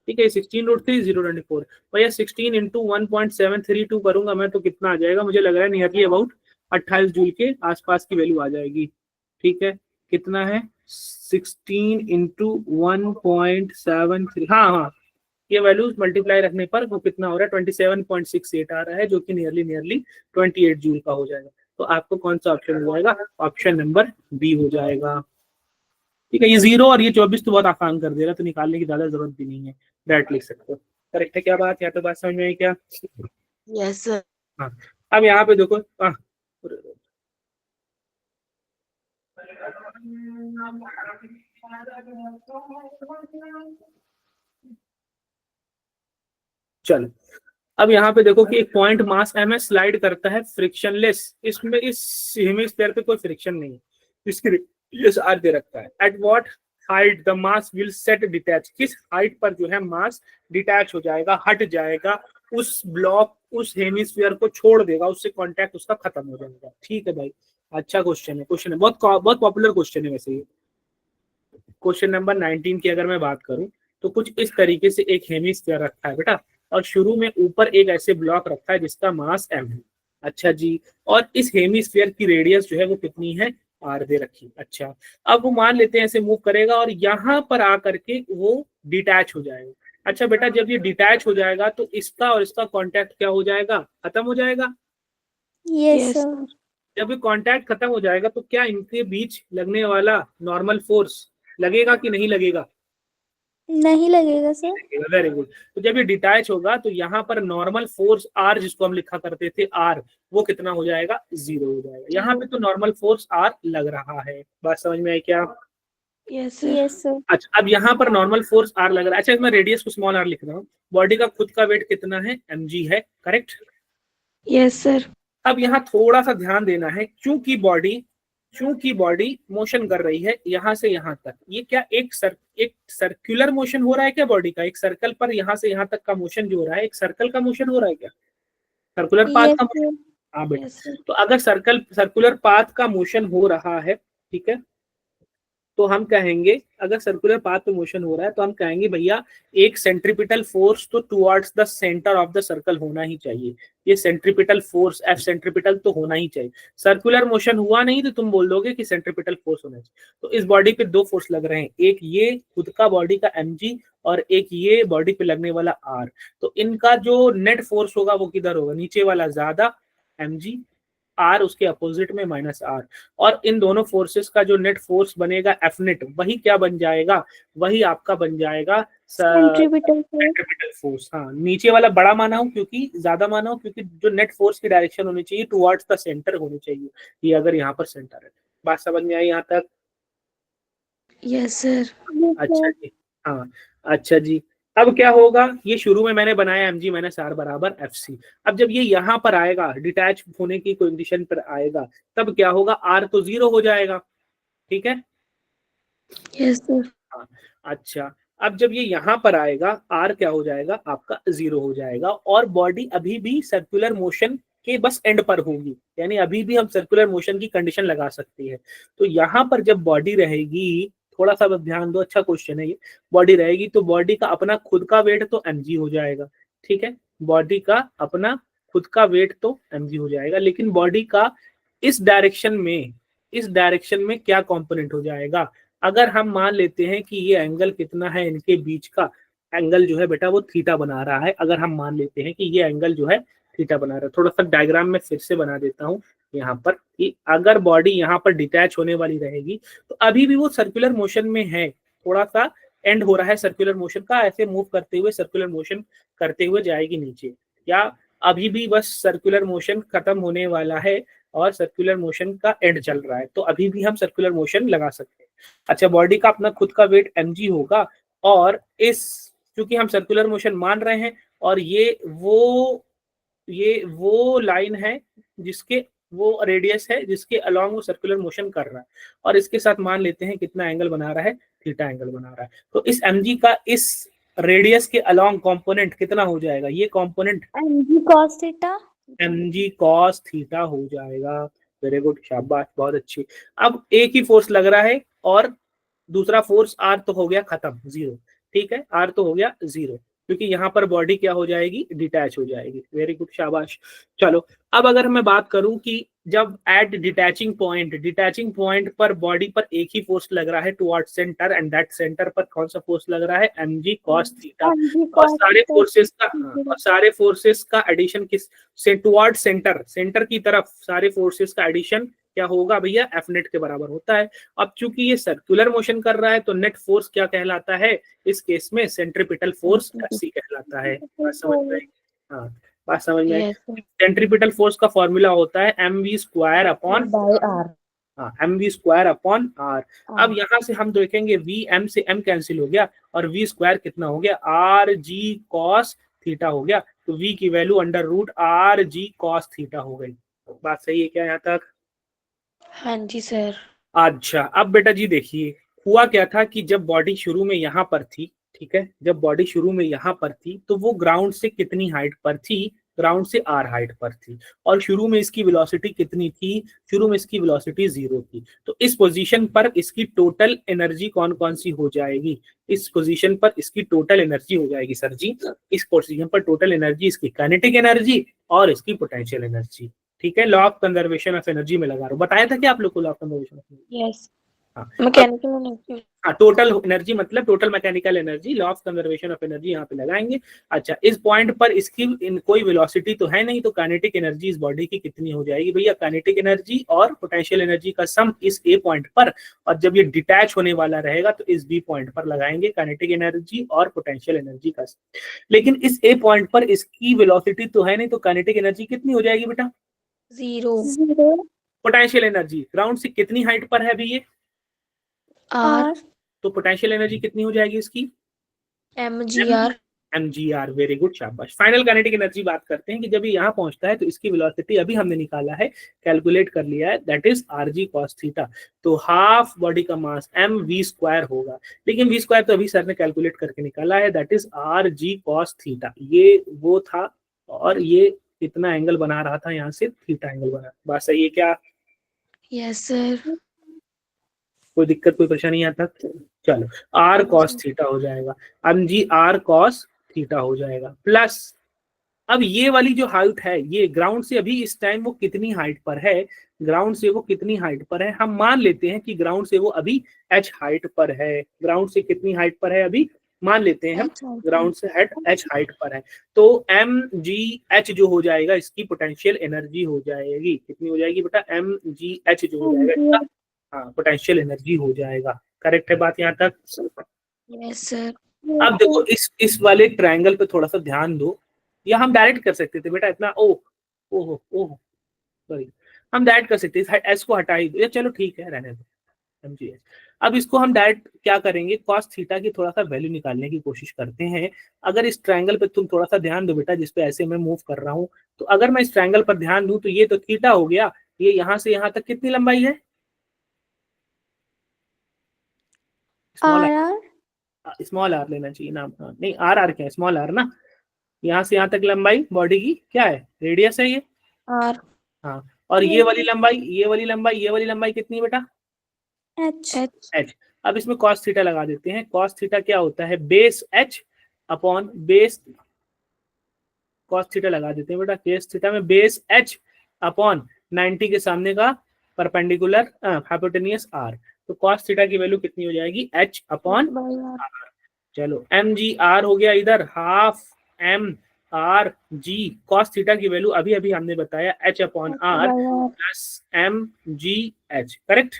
[SPEAKER 1] ठीक है 16√3 024 भैया 16 इंटू 1.732 करूंगा मैं तो कितना आ जाएगा? मुझे लग रहा है नियरली अबाउट 28 जूल के आसपास की वैल्यू आ जाएगी। ठीक है कितना है 16 इंटू 1.73, हाँ हाँ ये वैल्यूज मल्टीप्लाई रखने पर वो कितना हो रहा है 27.68 आ रहा है, जो कि नियरली 28 जूल का हो जाएगा। तो आपको कौन सा ऑप्शन हो जाएगा? ऑप्शन नंबर बी हो जाएगा। ठीक है ये जीरो और ये 24 तो बहुत आसान कर दे रहा है, तो निकालने की ज्यादा जरूरत भी नहीं है, डायरेक्ट लिख सकते हो। करेक्ट है क्या बात? यहाँ पे बात समझ में आई क्या?
[SPEAKER 3] Yes sir.
[SPEAKER 1] हाँ अब यहाँ पे देखो चलो अब यहाँ पे देखो कि एक point mass M is slide करता है फ्रिक्शनलेस, इसमें इस हेमिस्फीयर पे कोई फ्रिक्शन नहीं है, इसकी रेडियस आर दे रखा है। At what height the mass will set detach, किस हाइट पर जो है मास डिटैच हो जाएगा, हट जाएगा, उस ब्लॉक उस हेमिस्फीयर को छोड़ देगा, उससे कांटेक्ट उसका खत्म हो जाएगा। ठीक है भाई अच्छा क्वेश्चन है बहुत बहुत पॉपुलर क्वेश्चन है वैसे ये। क्वेश्चन नंबर 19 की अगर मैं बात करूं तो कुछ इस तरीके से एक हेमिस्फीयर रखा है बेटा, और शुरू में ऊपर एक ऐसे ब्लॉक रखा है जिसका मास m है। अच्छा जी और इस हेमिस्फीयर की रेडियस जो है वो कितनी है? r दे रखी। अच्छा अब वो मान लेते हैं ऐसे मूव करेगा और यहाँ पर आकर के वो डिटैच हो जाएगा। अच्छा बेटा जब ये डिटैच हो जाएगा तो इसका और इसका कांटेक्ट क्या हो जाएगा? खत्म हो जाएगा।
[SPEAKER 2] Yes
[SPEAKER 3] yes
[SPEAKER 2] sir.
[SPEAKER 1] जब ये कांटेक्ट खत्म हो जाएगा तो क्या इनके बीच लगने वाला नॉर्मल फोर्स लगेगा कि नहीं लगेगा?
[SPEAKER 2] नहीं लगेगा सर।
[SPEAKER 1] Very good. तो जब ये डिटैच होगा तो यहाँ पर नॉर्मल फोर्स आर जिसको हम लिखा करते थे आर, वो कितना हो जाएगा? जीरो हो जाएगा। यहाँ पे तो नॉर्मल फोर्स आर लग रहा है, बात समझ में आई क्या?
[SPEAKER 3] Yes sir.
[SPEAKER 2] Yes sir.
[SPEAKER 1] अच्छा अब यहाँ पर नॉर्मल फोर्स आर लग रहा है। अच्छा मैं रेडियस को स्मॉल आर लिख रहा हूँ, बॉडी का खुद का वेट कितना है? mg है, करेक्ट।
[SPEAKER 3] Yes sir.
[SPEAKER 1] अब यहाँ थोड़ा सा ध्यान देना है, चूंकि बॉडी मोशन कर रही है यहाँ से यहाँ तक, ये क्या एक सर्कुलर मोशन हो रहा है क्या? बॉडी का एक सर्कल पर यहाँ से यहाँ तक का मोशन जो हो रहा है, एक सर्कल का मोशन हो रहा है क्या? सर्कुलर पाथ
[SPEAKER 2] यस
[SPEAKER 1] का
[SPEAKER 2] सर।
[SPEAKER 1] मोशन। हाँ बेटा
[SPEAKER 3] यस सर।
[SPEAKER 1] तो अगर सर्कुलर पाथ का मोशन हो रहा है, ठीक है, तो हम कहेंगे अगर सर्कुलर पाथ पे मोशन हो रहा है तो हम कहेंगे भैया एक सेंट्रीपिटल फोर्स तो towards the centre of the circle होना ही चाहिए। ये सेंट्रीपिटल फोर्स एफ सेंट्रीपिटल तो होना ही चाहिए। सर्कुलर मोशन हुआ नहीं तो तुम बोल दोगे कि सेंट्रीपिटल फोर्स होना चाहिए। तो इस बॉडी पे दो फोर्स लग रहे हैं, एक ये खुद का बॉडी का mg और एक ये बॉडी पे लगने वाला r। तो इनका जो नेट फोर्स होगा वो किधर होगा? नीचे वाला ज्यादा mg, आर उसके अपोजिट में माइनस आर, और इन दोनों फोर्सेस का जो नेट फोर्स बनेगा एफ नेट, वही क्या बन जाएगा? वही आपका बन जाएगा
[SPEAKER 2] सेंट्रीपिटल फोर्स।
[SPEAKER 1] Centripetal force. हाँ नीचे वाला बड़ा माना हूं क्योंकि ज्यादा माना हूं क्योंकि जो नेट फोर्स की डायरेक्शन होनी चाहिए टुवर्ड्स द सेंटर होनी चाहिए, ये अगर यहाँ पर सेंटर है। बात समझ में आई यहाँ तक?
[SPEAKER 3] Yes sir.
[SPEAKER 1] अच्छा जी हाँ अच्छा जी। अब क्या होगा? ये शुरू में मैंने बनाया mg माइनस आर बराबर fc। अब जब ये यहाँ पर आएगा डिटैच होने की कंडीशन पर आएगा तब क्या होगा? r तो जीरो हो जाएगा। ठीक है
[SPEAKER 3] यस सर।
[SPEAKER 1] हाँ अच्छा अब जब ये यहाँ पर आएगा r क्या हो जाएगा? आपका जीरो हो जाएगा, और बॉडी अभी भी सर्कुलर मोशन के बस एंड पर होगी, यानी अभी भी हम सर्कुलर मोशन की कंडीशन लगा सकते हैं। तो यहाँ पर जब बॉडी रहेगी, थोड़ा सा बस ध्यान दो, अच्छा क्वेश्चन है ये। बॉडी रहेगी तो बॉडी का अपना खुद का वेट तो mg हो जाएगा। ठीक है बॉडी का अपना खुद का वेट तो mg हो जाएगा, लेकिन बॉडी का इस डायरेक्शन में क्या कंपोनेंट हो जाएगा? अगर हम मान लेते हैं कि ये एंगल कितना है, इनके बीच का एंगल जो है बेटा वो थीटा बना रहा है। अगर हम मान लेते हैं कि ये एंगल जो है थीटा बना रहा है, थोड़ा सा डायग्राम में फिर से बना देता हूँ यहाँ पर, कि अगर बॉडी यहाँ पर डिटैच होने वाली रहेगी तो अभी भी वो सर्कुलर मोशन में है, थोड़ा सा एंड हो रहा है सर्कुलर मोशन का, ऐसे मूव करते हुए सर्कुलर मोशन करते हुए जाएगी नीचे, या अभी भी बस सर्कुलर मोशन खत्म होने वाला है और सर्कुलर मोशन का एंड चल रहा है, तो अभी भी हम सर्कुलर मोशन लगा सकते हैं। अच्छा बॉडी का अपना खुद का वेट mg होगा, और इस क्योंकि हम सर्कुलर मोशन मान रहे हैं, और ये वो लाइन है जिसके वो रेडियस है जिसके अलोंग वो सर्कुलर मोशन कर रहा है, और इसके साथ मान लेते हैं कितना एंगल बना रहा है? थीटा एंगल बना रहा है। तो इस mg का इस रेडियस के अलोंग कंपोनेंट कितना हो जाएगा, ये component
[SPEAKER 2] mg cos theta.
[SPEAKER 1] mg cos theta हो जाएगा। वेरी गुड, शाबाश, बहुत अच्छी। अब एक ही फोर्स लग रहा है और दूसरा फोर्स आर तो हो गया खत्म, जीरो। ठीक है, आर तो हो गया जीरो, क्योंकि यहाँ पर बॉडी क्या हो जाएगी, डिटैच हो जाएगी। वेरी गुड, शाबाश। चलो, अब अगर मैं बात करूं कि जब एट डिटैचिंग पॉइंट पर बॉडी पर एक ही फोर्स लग रहा है toward centre, and that centre पर कौन सा फोर्स लग रहा है, mg cos थीटा।
[SPEAKER 2] mg
[SPEAKER 1] और
[SPEAKER 2] cos
[SPEAKER 1] सारे
[SPEAKER 2] थीटा
[SPEAKER 1] फोर्सेस का और सारे फोर्सेस का एडिशन किस से, टुवर्ड सेंटर की तरफ सारे फोर्सेस का एडिशन क्या होगा भैया, एफ नेट के बराबर होता है। अब चूंकि ये सर्कुलर मोशन कर रहा है तो नेट फोर्स क्या कहलाता है, इस केस में सेंट्रीपिटल फोर्स एफसी कहलाता है। बात समझ में आई? हाँ, बात समझ में आई।
[SPEAKER 3] Yes, sir.
[SPEAKER 1] सेंट्रीपिटल फोर्स का फॉर्मूला होता है mv square upon
[SPEAKER 2] by R.
[SPEAKER 1] हाँ, mv स्क्वायर अपॉन आर। अब यहाँ से हम देखेंगे v, m से m कैंसिल हो गया और v स्क्वायर कितना हो गया, आर जी कॉस थीटा हो गया। तो v की value under root R G cos theta हो गई। बात सही है क्या यहाँ तक?
[SPEAKER 3] हाँ जी सर।
[SPEAKER 1] अच्छा, अब बेटा जी देखिए, हुआ क्या था कि जब बॉडी शुरू में यहाँ पर थी, ठीक है, जब बॉडी शुरू में यहाँ पर थी तो वो ग्राउंड से कितनी हाइट पर थी, ग्राउंड से आर हाइट पर थी। और शुरू में इसकी वेलोसिटी कितनी थी, शुरू में इसकी वेलोसिटी 0 थी। तो इस पोजीशन पर इसकी टोटल एनर्जी कौन कौन सी हो जाएगी, इस पोजीशन पर इसकी टोटल एनर्जी हो जाएगी सर जी, इस पोजीशन पर टोटल एनर्जी इसकी काइनेटिक एनर्जी और इसकी पोटेंशियल एनर्जी। ठीक है, law of conservation of energy में लगा रहा हूँ, बताया था कि आप लोग को law of conservation of energy?
[SPEAKER 3] Yes.
[SPEAKER 1] हाँ,
[SPEAKER 3] Mechanical energy.
[SPEAKER 1] हाँ, टोटल एनर्जी मतलब total mechanical energy, law of conservation of energy यहाँ पे लगाएंगे। अच्छा, इस पॉइंट पर इसकी कोई वेलोसिटी तो है नहीं, तो काइनेटिक एनर्जी इस बॉडी की कितनी हो जाएगी भैया, काइनेटिक एनर्जी और पोटेंशियल एनर्जी का सम इस ए पॉइंट पर, और जब ये डिटैच होने वाला रहेगा तो इस बी पॉइंट पर लगाएंगे काइनेटिक एनर्जी और पोटेंशियल एनर्जी का सम। लेकिन इस ए पॉइंट पर इसकी वेलोसिटी तो है नहीं, तो काइनेटिक एनर्जी कितनी हो जाएगी बेटा,
[SPEAKER 3] 0.
[SPEAKER 1] पोटेंशियल एनर्जी ग्राउंड से कितनी हाइट पर है अभी ये,
[SPEAKER 3] R.
[SPEAKER 1] तो पोटेंशियल एनर्जी कितनी हो जाएगी इसकी,
[SPEAKER 3] mgr.
[SPEAKER 1] mgr। वेरी गुड, शाबाश। फाइनल काइनेटिक एनर्जी बात करते हैं कि जब ये यहाँ पहुंचता है तो इसकी वेलोसिटी अभी हमने निकाला है, कैलकुलेट कर लिया है, that is rg cos theta. तो हाफ बॉडी का मास mv स्क्वायर होगा, लेकिन v स्क्वायर तो अभी सर ने कैलकुलेट करके निकाला है, that is rg cos theta. ये वो था और ये इतना एंगल बना रहा था, यहाँ से थीटा एंगल बना। बात सही है क्या?
[SPEAKER 3] Yes sir.
[SPEAKER 1] कोई दिक्कत, कोई परेशानी यहाँ तक? चलो, r cos थीटा हो जाएगा, mg r cos थीटा हो जाएगा, प्लस अब ये वाली जो हाइट है, ये ग्राउंड से अभी इस टाइम वो कितनी हाइट पर है, ग्राउंड से वो कितनी हाइट पर है, हम मान लेते हैं कि ग्राउंड से वो अभी h हाइट पर है। ग्राउंड से कितनी हाइट पर है अभी, मान लेते हैं हम ग्राउंड से h हाइट पर है। तो mgh जो हो जाएगा इसकी पोटेंशियल एनर्जी हो जाएगी, कितनी हो जाएगी बेटा, mgh जो हो जाएगा इसका, हाँ, पोटेंशियल एनर्जी हो जाएगा। करेक्ट है बात यहाँ तक?
[SPEAKER 3] Yes sir.
[SPEAKER 1] अब देखो इस वाले ट्रायंगल पे थोड़ा सा ध्यान दो, या हम डायरेक्ट कर सकते थे बेटा, इतना ओह सॉरी, हम डायरेक्ट कर सकते थे, एस को हटा ही दो, या चलो ठीक है रहने दो, समझिए। अब इसको हम डायरेक्ट क्या करेंगे, कॉस थीटा की थोड़ा सा वैल्यू निकालने की कोशिश करते हैं। अगर इस ट्रायंगल पे तुम थोड़ा सा ध्यान दो बेटा, जिसपे ऐसे मैं मूव कर रहा हूँ, तो अगर मैं इस ट्रायंगल पर ध्यान दूं तो ये तो थीटा हो गया, ये यहाँ से यहाँ तक कितनी लंबाई है, स्मॉल आर लेना चाहिए ना, नहीं आर क्या है, स्मॉल आर ना। यहाँ से यहाँ तक लंबाई बॉडी की क्या है, रेडियस है ये,
[SPEAKER 3] R.
[SPEAKER 1] हाँ, और ये वाली लंबाई, ये वाली लंबाई, ये वाली लंबाई कितनी है बेटा,
[SPEAKER 2] h।
[SPEAKER 1] अब इसमें cos थीटा लगा देते हैं। cos थीटा क्या होता है, base h upon base, cos theta लगा देते हैं बेटा, केस थीटा में बेस h अपॉन 90 के सामने का परपेंडिकुलर हाइपोटेनियस r। तो cos थीटा की वैल्यू कितनी हो जाएगी, h अपॉन r। चलो mgr हो गया इधर, half m r g, cos theta की वैल्यू अभी अभी हमने बताया h upon r plus mgh। Correct?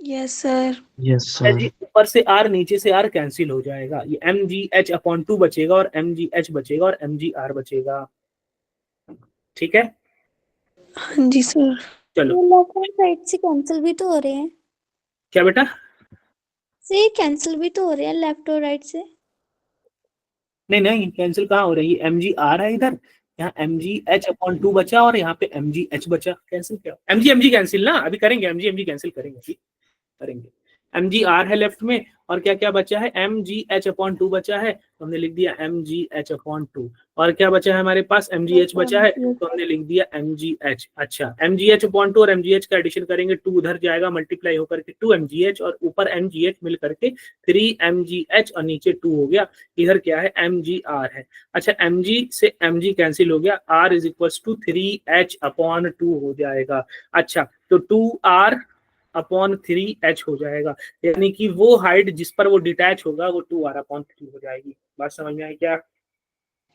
[SPEAKER 3] Yes sir.
[SPEAKER 4] Yes, sir.
[SPEAKER 1] ऊपर से r नीचे से r कैंसिल हो जाएगा, ये mgh अपॉन 2 बचेगा और mgh बचेगा और mgr बचेगा। ठीक है,
[SPEAKER 3] हाँ जी सर.
[SPEAKER 1] चलो
[SPEAKER 2] लेफ्ट हैंड साइड से कैंसिल भी तो हो रहे हैं,
[SPEAKER 1] क्या बेटा,
[SPEAKER 2] से कैंसिल भी तो हो रहे हैं लेफ्ट और राइट से।
[SPEAKER 1] नहीं कैंसिल कहाँ हो रही है, mgr है इधर, यहाँ mgh अपॉन 2 बचा और यहाँ पे mgh बचा, कैंसिल क्या, mg कैंसिल ना, अभी करेंगे, mg कैंसिल करेंगे, अभी करेंगे। mgr है लेफ्ट में और क्या क्या बचा है, mgh/2 बचा है, तो हमने लिख दिया mgh/2। और क्या बचा है हमारे पास, mgh बचा है, तो हमने लिख दिया mgh। अच्छा, mgh/2 और mgh का एडिशन करेंगे, 2 उधर जाएगा, मल्टीप्लाई होकर के 2 mgh, और ऊपर mgh मिल करके 3 mgh, और नीचे 2 हो गया, इधर क्या है mgr है। अच्छा, mg से mg कैंसिल हो गया, r is equal to 3h/2 हो जाएगा। अच्छा, तो 2r/3h हो जाएगा, यानी कि वो हाइट जिस पर वो डिटैच होगा वो 2r/3 हो जाएगी। बात समझ में आई क्या?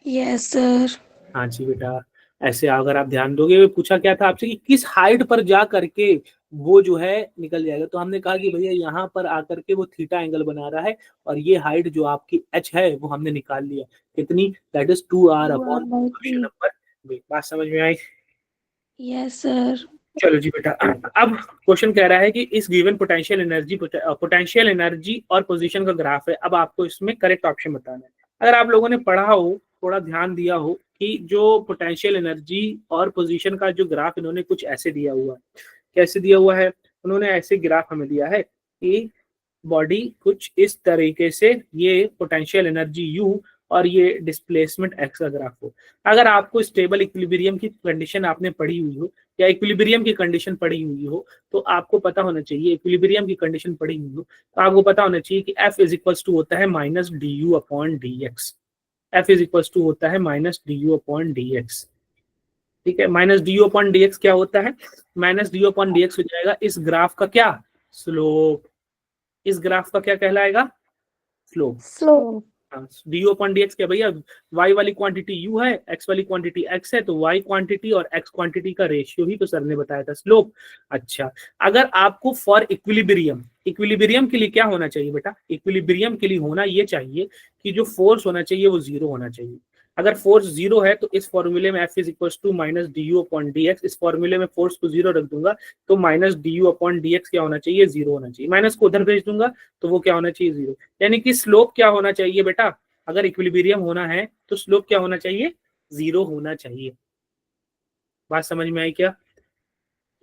[SPEAKER 3] Yes sir.
[SPEAKER 1] हाँ जी बेटा, ऐसे अगर आप ध्यान दोगे, पूछा क्या था आपसे कि किस हाइट पर जा करके वो जो है निकल जाएगा, तो हमने कहा कि भैया यहाँ पर आकर के वो थीटा एंगल बना रहा है, और ये हाइट जो आपकी h है वो हमने निकाल लिया, कितनी, that is 2r/, question number B. बात समझ में आई?
[SPEAKER 3] Yes sir.
[SPEAKER 1] चलो जी बेटा, अब क्वेश्चन कह रहा है कि इस गिवन पोटेंशियल एनर्जी और पोजीशन का ग्राफ है। अब आपको इसमें करेक्ट ऑप्शन बताना है। अगर आप लोगों ने पढ़ा हो, थोड़ा ध्यान दिया हो, कि जो पोटेंशियल एनर्जी और पोजीशन का जो ग्राफ इन्होंने कुछ ऐसे दिया हुआ है, कैसे दिया हुआ है, उन्होंने ऐसे ग्राफ हमें दिया है कि बॉडी कुछ इस तरीके से, ये पोटेंशियल एनर्जी यू और ये डिस्प्लेसमेंट एक्स का ग्राफ हो। अगर आपको स्टेबल इक्विलिब्रियम की कंडीशन आपने पढ़ी हुई हो, या इक्विलिब्रियम की कंडीशन पढ़ी हुई हो, तो आपको पता होना चाहिए, इक्विलिब्रियम की कंडीशन पढ़ी हुई हो तो आपको पता होना चाहिए कि F इज इक्वल्स टू होता है minus D U upon D X. F is equals to होता है minus D U upon D X. ठीक है, minus D U upon D X क्या होता है, minus D U upon D X हो जाएगा इस ग्राफ का क्या, स्लोप। इस ग्राफ का क्या कहलाएगा, slope.
[SPEAKER 2] Slow.
[SPEAKER 1] D U upon D X क्या भैया, y वाली क्वांटिटी u है, x वाली क्वांटिटी x है, तो y क्वांटिटी और x क्वांटिटी का रेशियो ही तो सर ने बताया था, स्लोप। अच्छा, अगर आपको फॉर इक्विलिब्रियम, इक्विलिब्रियम के लिए क्या होना चाहिए बेटा, इक्विलिब्रियम के लिए होना ये चाहिए कि जो फोर्स होना चाहिए वो जीरो होना चाहिए। अगर फोर्स जीरो है तो इस फॉर्मूले में F is equal to minus D U upon D X, इस फॉर्मूले में फोर्स को जीरो रख दूंगा, तो minus D U upon D X क्या होना चाहिए, जीरो होना चाहिए। माइनस को उधर भेज दूंगा तो वो क्या होना चाहिए, जीरो। यानी कि स्लोप क्या होना चाहिए बेटा, अगर इक्विलिब्रियम होना है तो स्लोप क्या होना चाहिए, जीरो होना चाहिए। बात समझ में आई क्या?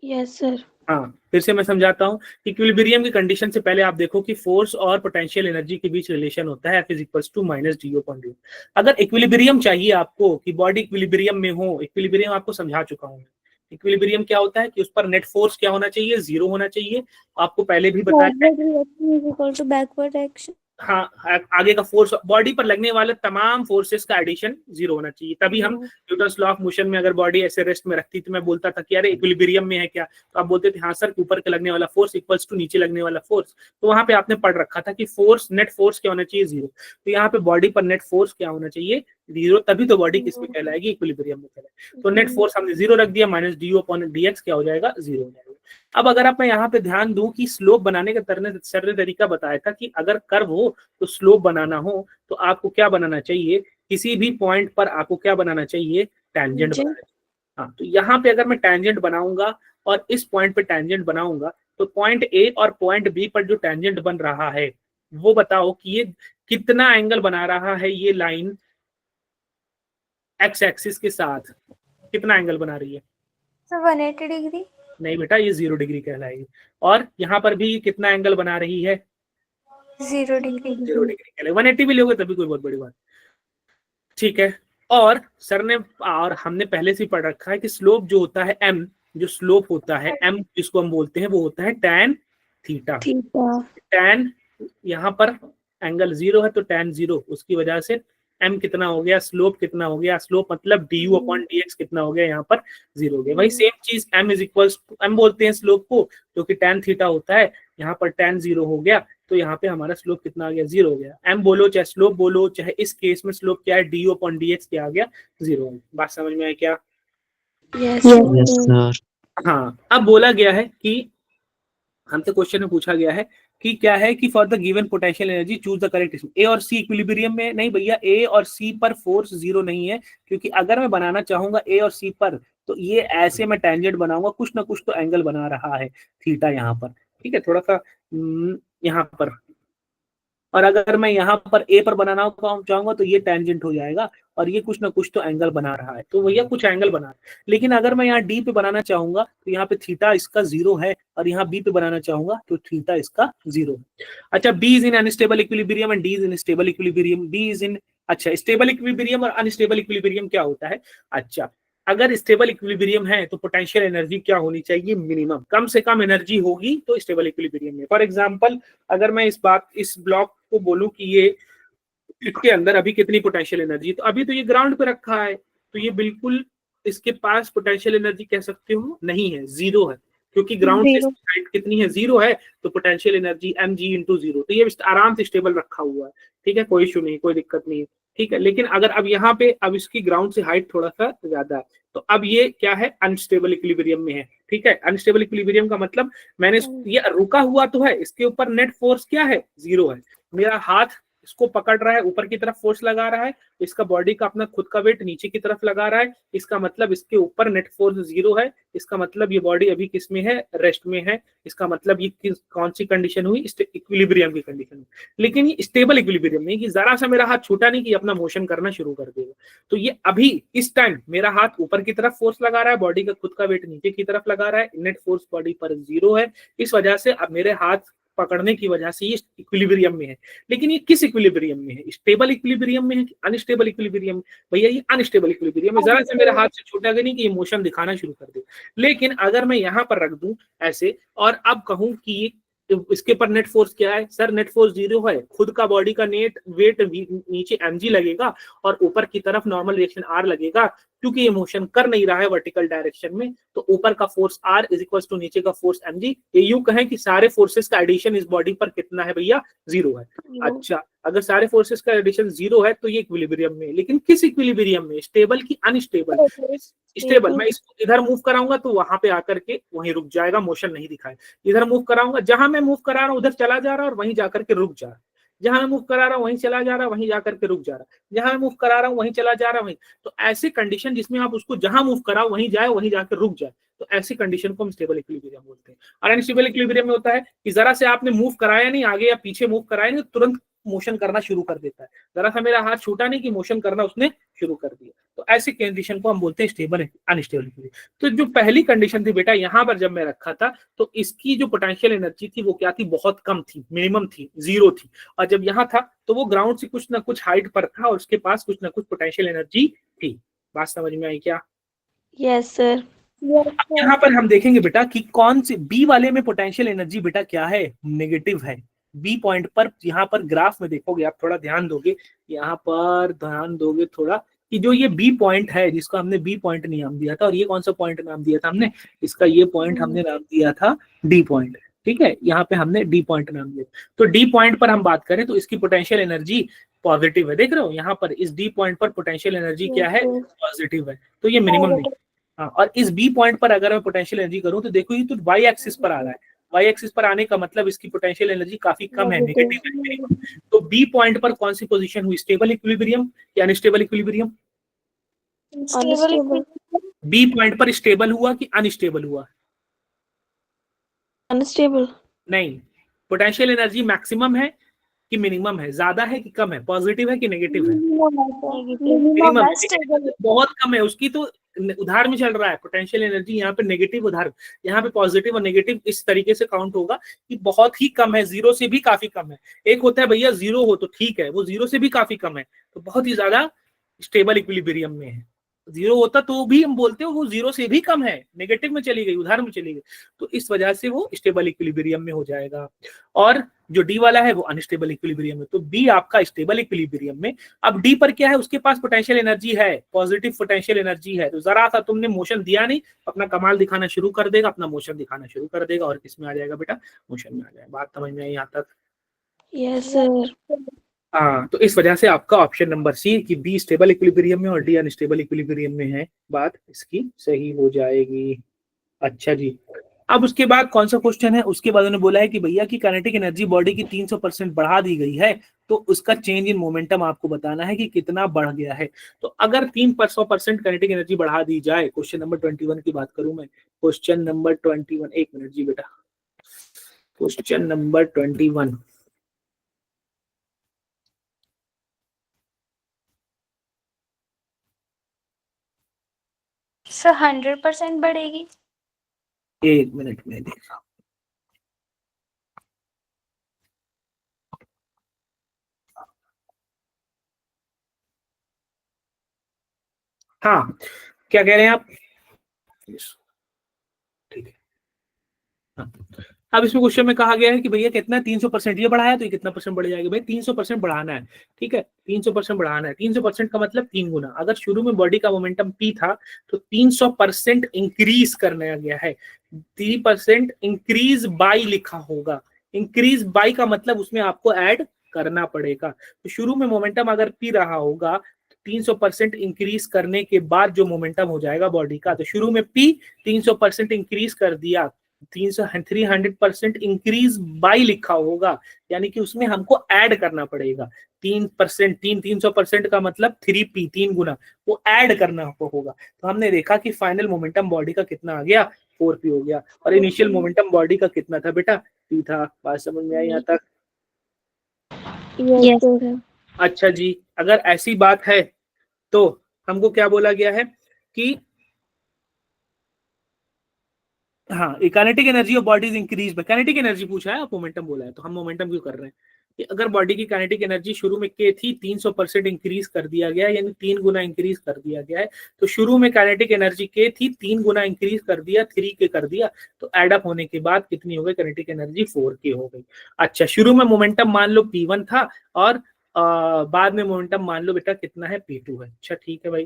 [SPEAKER 3] Yes sir.
[SPEAKER 1] हाँ, फिर से मैं समझाता हूँ। इक्विलिब्रियम की कंडीशन से पहले आप देखो कि फोर्स और पोटेंशियल एनर्जी के बीच रिलेशन होता है F is equals to minus D upon D. अगर इक्विलिब्रियम चाहिए आपको कि बॉडी इक्विलिब्रियम में हो, इक्विलिब्रियम आपको समझा चुका हूँ। इक्विलिब्रियम क्या होता है कि उस पर नेट फोर्स क्या होना चाहिए, जीरो होना चाहिए। आपको पहले भी बताया,
[SPEAKER 2] बैकवर्ड एक्शन।
[SPEAKER 1] हाँ, आगे का फोर्स, बॉडी पर लगने वाले तमाम फोर्सेस का एडिशन जीरो होना चाहिए, तभी हम न्यूटन्स लॉ ऑफ मोशन में अगर बॉडी ऐसे रेस्ट में रखती तो मैं बोलता था कि अरे इक्विलिब्रियम में है क्या, तो आप बोलते थे हाँ सर, ऊपर के लगने वाला फोर्स इक्वल्स टू नीचे लगने वाला फोर्स। तो वहां पे आपने पढ़ रखा था कि फोर्स, नेट फोर्स क्या होना चाहिए, जीरो। तो यहाँ पे बॉडी पर नेट फोर्स क्या होना चाहिए, जीरो, तभी तो बॉडी किस में कहलाएगी, इक्विलिब्रियम में कहलाएगी। तो नेट फोर्स हमने जीरो रख दिया, minus D upon D X क्या हो जाएगा, जीरो हो जाएगा। अब अगर आप मैं यहाँ पे ध्यान दूं कि स्लोप बनाने का सर ने तरीका बताया था कि अगर कर्व हो तो स्लोप बनाना हो तो आपको क्या बनाना चाहिए, किसी भी पॉइंट पर आपको क्या बनाना चाहिए, टैंजेंट बनाना चाहिए। हाँ, तो यहाँ पे अगर मैं टैंजेंट बनाऊंगा और इस पॉइंट पे टैंजेंट बनाऊंगा, तो पॉइंट ए और पॉइंट बी पर जो टैंजेंट बन रहा है वो बताओ कि ये कितना एंगल बना रहा है, ये लाइन एक्स एक्सिस के साथ कितना एंगल बना रही है,
[SPEAKER 2] 180 डिग्री।
[SPEAKER 1] नहीं बेटा, ये 0 डिग्री कहलाएगी। और यहाँ पर भी कितना एंगल बना रही है,
[SPEAKER 2] 0 डिग्री।
[SPEAKER 1] 0 डिग्री कहलाएगी। 180 भी लोगे तभी कोई बहुत बड़ी बात, ठीक है। और सर ने और हमने पहले से पढ़ रखा है कि स्लोप जो होता है m, जो स्लोप होता है m जिसको हम बोलते हैं वो होता है tan थीटा। tan, यहाँ पर एंगल 0 है तो tan 0, उसकी वजह से m कितना हो गया, स्लोप कितना हो गया, स्लोप मतलब du अपॉन dx कितना हो गया, यहाँ पर 0 हो गया। वही सेम चीज m is equals to, m बोलते हैं स्लोप को जो कि tan थीटा होता है, यहाँ पर tan 0 हो गया, तो यहाँ पे हमारा स्लोप कितना आ गया, 0 हो गया। m बोलो चाहे स्लोप बोलो, चाहे इस केस में स्लोप क्या है, du अपॉन dx क्या आ गया, 0। बात समझ में आई क्या?
[SPEAKER 3] Yes
[SPEAKER 4] sir.
[SPEAKER 1] हाँ, अब बोला गया है कि हमसे क्वेश्चन में पूछा गया है कि क्या है कि for the given potential energy choose the correct. A और सी इक्विलिब्रियम में नहीं भैया, ए और सी पर फोर्स 0 नहीं है, क्योंकि अगर मैं बनाना चाहूंगा ए और सी पर तो ये ऐसे मैं टेंजेंट बनाऊंगा, कुछ ना कुछ तो एंगल बना रहा है थीटा यहाँ पर, ठीक है। थोड़ा सा यहाँ पर और अगर मैं यहाँ पर ए पर बनाना चाहूंगा तो ये टेंजेंट हो जाएगा और ये कुछ ना कुछ तो एंगल बना रहा है, तो भैया कुछ एंगल बना रहा है। लेकिन अगर मैं यहाँ डी पे बनाना चाहूंगा तो यहाँ पे थीटा इसका 0 है और यहाँ बी पे बनाना चाहूंगा तो थीटा इसका 0 है। अच्छा, B is in unstable equilibrium and D is in stable equilibrium. B is in, अच्छा स्टेबल इक्विलिब्रियम और अनस्टेबल इक्विलिब्रियम क्या होता है? अच्छा, अगर स्टेबल इक्विलिब्रियम है तो पोटेंशियल एनर्जी क्या होनी चाहिए? मिनिमम, कम से कम एनर्जी होगी तो स्टेबल इक्विलिब्रियम में। फॉर एग्जांपल अगर मैं इस ब्लॉक को बोलूं कि ये इसके अंदर अभी कितनी पोटेंशियल एनर्जी, तो अभी तो ये ग्राउंड पे रखा है तो ये बिल्कुल इसके पास पोटेंशियल एनर्जी कह सकते हो नहीं है, 0 है, क्योंकि ग्राउंड से हाइट कितनी है? 0 है, तो पोटेंशियल एनर्जी mg इंटू 0, तो ये आराम से स्टेबल रखा हुआ है। ठीक है, कोई इशू नहीं, कोई दिक्कत नहीं है। ठीक है, लेकिन अगर अब यहाँ पे अब इसकी ग्राउंड से हाइट थोड़ा सा ज्यादा है तो अब ये क्या है? अनस्टेबल इक्विलिब्रियम में है। ठीक है, अनस्टेबल इक्विलिब्रियम का मतलब मैंने ये रुका हुआ तो है, इसके ऊपर नेट फोर्स क्या है? 0 है। मेरा हाथ इसको पकड़ रहा है, ऊपर की तरफ फोर्स लगा रहा है, इसका बॉडी का अपना खुद का वेट नीचे की तरफ लगा रहा है, इसका मतलब इसके ऊपर नेट फोर्स 0 है। इसका मतलब ये बॉडी अभी किस में है? रेस्ट में है। इसका मतलब ये कौन सी कंडीशन हुई? इक्विलिब्रियम की कंडीशन हुई। लेकिन ये स्टेबल इक्विलिब्रियम नहीं कि जरा सा मेरा हाथ छूटा नहीं कि अपना मोशन करना शुरू कर देगा। तो ये अभी इस टाइम मेरा हाथ ऊपर की तरफ फोर्स लगा रहा है, बॉडी का खुद का वेट नीचे की तरफ लगा रहा है, नेट फोर्स बॉडी पर 0 है। इस वजह से अब मेरे हाथ पकड़ने की वजह से ये इक्विलिब्रियम में है। लेकिन ये किस इक्विलिब्रियम में है? स्टेबल इक्विलिब्रियम में है कि अनस्टेबल इक्विलिब्रियम? भैया ये अनस्टेबल इक्विलिब्रियम में, जरा से मेरे हाथ से छूटा गया नहीं कि ये मोशन दिखाना शुरू कर दे। लेकिन अगर मैं यहाँ पर रख दूं ऐसे और अब कहूं कि इसके पर नेट फोर्स क्या है? सर नेट फोर्स 0 है, खुद का बॉडी का नेट वेट नीचे mg लगेगा और ऊपर की तरफ नॉर्मल रिएक्शन r लगेगा, क्योंकि ये मोशन कर नहीं रहा है वर्टिकल डायरेक्शन में, तो ऊपर का force r is equal to नीचे का फोर्स mg। ये यूं कहें कि सारे फोर्सेस का एडिशन इस बॉडी पर कितना है भैया? 0 है। अच्छा, अगर सारे फोर्सेस का एडिशन 0 है तो ये इक्विलिब्रियम में। लेकिन किस इक्विलिब्रियम में? स्टेबल की अनस्टेबल? स्टेबल। मैं इसको इधर मूव कराऊंगा तो वहां पे आकर के वहीं रुक जाएगा, मोशन नहीं दिखाए। इधर मूव कराऊंगा, जहां मैं मूव करा रहा हूं उधर चला जा रहा है और वहीं जाकर के रुक जा रहा है। जहां मैं मूव करा रहा हूं वहीं चला जा रहा है, वहीं जाकर के रुक जा रहा है। जहां मैं मूव करा रहा हूं वहीं चला जा रहा है, वहीं। तो ऐसी कंडीशन जिसमें आप उसको जहां मूव कराओ वहीं जाए, वहीं जाकर रुक जाए, तो ऐसी कंडीशन को हम स्टेबल इक्विलिब्रियम बोलते हैं। और अनस्टेबल इक्विलिब्रियम में होता है कि जरा से आपने मूव कराया नहीं, आगे या पीछे मूव कराया नहीं, तुरंत मोशन करना शुरू कर देता है। जरा सा मेरा हाथ छूटा नहीं कि मोशन करना उसने शुरू कर दिया। तो ऐसी कंडीशन को हम बोलते हैं स्टेबल अनस्टेबल इक्विलिब्रियम। तो जो पहली कंडीशन थी बेटा यहाँ पर जब मैं रखा था, तो इसकी जो पोटेंशियल एनर्जी थी वो क्या थी? बहुत कम थी, मिनिमम थी, 0 थी। और जब यहाँ था तो वो ग्राउंड से कुछ ना कुछ हाइट पर था और उसके पास कुछ ना कुछ पोटेंशियल एनर्जी थी। बात समझ में आई क्या?
[SPEAKER 3] Yes sir.
[SPEAKER 1] यहाँ पर हम देखेंगे बेटा कि कौन सी बी वाले में पोटेंशियल एनर्जी बेटा क्या है? नेगेटिव है। बी पॉइंट पर यहाँ पर ग्राफ में देखोगे, आप थोड़ा ध्यान दोगे, यहाँ पर ध्यान दोगे थोड़ा कि जो ये बी पॉइंट है जिसको हमने बी पॉइंट नाम दिया था, और ये कौन सा पॉइंट नाम दिया था हमने? इसका ये पॉइंट हमने नाम दिया था डी पॉइंट। ठीक है, यहाँ पे हमने डी पॉइंट नाम दिया। तो डी पॉइंट पर हम बात करें तो इसकी पोटेंशियल एनर्जी पॉजिटिव है। देख रहे हो यहाँ पर इस डी पॉइंट पर पोटेंशियल एनर्जी क्या है? पॉजिटिव है। तो ये मिनिमम नहीं। हाँ, और इस बी पॉइंट पर अगर मैं पोटेंशियल एनर्जी करूं तो देखो ये तो वाई एक्सिस पर आ रहा है। वाई एक्सिस पर आने का मतलब इसकी पोटेंशियल एनर्जी काफी कम है, नेगेटिव है, मिनिमम। तो बी पॉइंट पर कौन सी पोजीशन हुई? स्टेबल इक्विलिब्रियम या अनस्टेबल इक्विलिब्रियम? बी पॉइंट पर स्टेबल हुआ कि अनस्टेबल हुआ?
[SPEAKER 3] अनस्टेबल।
[SPEAKER 1] नहीं, पोटेंशियल एनर्जी मैक्सिमम है कि मिनिमम है? ज्यादा है कि कम है? पॉजिटिव है कि नेगेटिव है? मिनिमम, बहुत कम है उसकी, तो उधार में चल रहा है पोटेंशियल एनर्जी। यहाँ पे नेगेटिव उधार, यहाँ पे पॉजिटिव और नेगेटिव इस तरीके से काउंट होगा कि बहुत ही कम है, 0 से भी काफी कम है। एक होता है भैया 0 हो तो ठीक है, वो 0 से भी काफी कम है तो बहुत ही ज्यादा स्टेबल इक्विलिब्रियम में है। 0 होता तो भी हम बोलते हो वो 0 से भी कम है, नेगेटिव में चली गई, उधार में चली गई, तो इस वजह से वो स्टेबल इक्विलिब्रियम में हो जाएगा। और जो डी वाला है वो अनस्टेबल इक्विलिब्रियम में। तो बी आपका स्टेबल इक्विलिब्रियम में। अब डी पर क्या है? उसके पास पोटेंशियल एनर्जी है, पॉजिटिव पोटेंशियल एनर्जी है। तो जरा सा तुमने मोशन दिया नहीं, अपना कमाल दिखाना शुरू कर देगा, अपना मोशन दिखाना शुरू कर देगा और किसमें आ जाएगा बेटा? मोशन में आ जाएगा। बात समझ में आई यहाँ तक?
[SPEAKER 3] Yes sir.
[SPEAKER 1] हाँ, तो इस वजह से आपका ऑप्शन नंबर सी कि बी स्टेबल इक्विलिब्रियम में और डी अनस्टेबल इक्विलिब्रियम में है, बात इसकी सही हो जाएगी। अच्छा जी, अब उसके बाद कौन सा क्वेश्चन है? उसके बाद उन्होंने बोला है कि भैया की काइनेटिक एनर्जी बॉडी की 300% बढ़ा दी गई है, तो उसका चेंज इन मोमेंटम आपको बताना है कि कितना बढ़ गया है। तो अगर 300% काइनेटिक एनर्जी बढ़ा दी जाए, क्वेश्चन नंबर 21 की बात करूं मैं, क्वेश्चन नंबर 21, एक मिनट जी बेटा, क्वेश्चन नंबर 21,
[SPEAKER 2] सर 100% बढ़ेगी।
[SPEAKER 1] एक मिनट में देखा। हाँ, क्या कह रहे हैं आप? ठीक है। हाँ। अब इसमें क्वेश्चन में कहा गया है कि भैया कितना 300% ये बढ़ाया तो ये कितना परसेंट बढ़ जाएगा? भाई 300% बढ़ाना है, ठीक है, 300% बढ़ाना है। 300% का मतलब 3 गुना। अगर शुरू में बॉडी का मोमेंटम p था तो 300% इंक्रीज करना गया है। 3% इंक्रीज बाई लिखा होगा। इंक्रीज बाई का मतलब उसमें आपको ऐड करना पड़ेगा। तो शुरू में मोमेंटम अगर p रहा होगा, 300% इंक्रीज करने के बाद जो मोमेंटम हो जाएगा बॉडी का, तो शुरू में p 300% इंक्रीज कर दिया, 300% इंक्रीज बाई लिखा होगा, यानी कि उसमें हमको ऐड करना पड़ेगा 3%। 300% का मतलब 3p, 3 गुना, वो ऐड करना होगा। तो हमने देखा कि फाइनल मोमेंटम बॉडी का कितना आ गया, 4p हो गया। और इनिशियल मोमेंटम बॉडी का कितना था बेटा, p था। बात समझ में आई यहाँ तक?
[SPEAKER 3] Yes sir.
[SPEAKER 1] अच्छा जी, अगर ऐसी बात है तो हमको क्या बोला गया है कि हाँ, kinetic energy of body is increase by, kinetic energy पूछा है, आप मोमेंटम बोला है, तो हम मोमेंटम क्यों कर रहे हैं कि अगर बॉडी की काइनेटिक एनर्जी शुरू में के थी, 300% इंक्रीज कर दिया गया है, यानी 3 गुना इंक्रीज कर दिया गया है। तो शुरू में काइनेटिक एनर्जी के थी, 3 गुना इंक्रीज कर दिया, 3 के कर दिया, तो एड अप होने के बाद कितनी हो गई काइनेटिक एनर्जी, 4 के हो गई। अच्छा, शुरू में मोमेंटम मान लो p1 था और बाद में मोमेंटम मान लो बेटा कितना है, p2 है। अच्छा ठीक है भाई,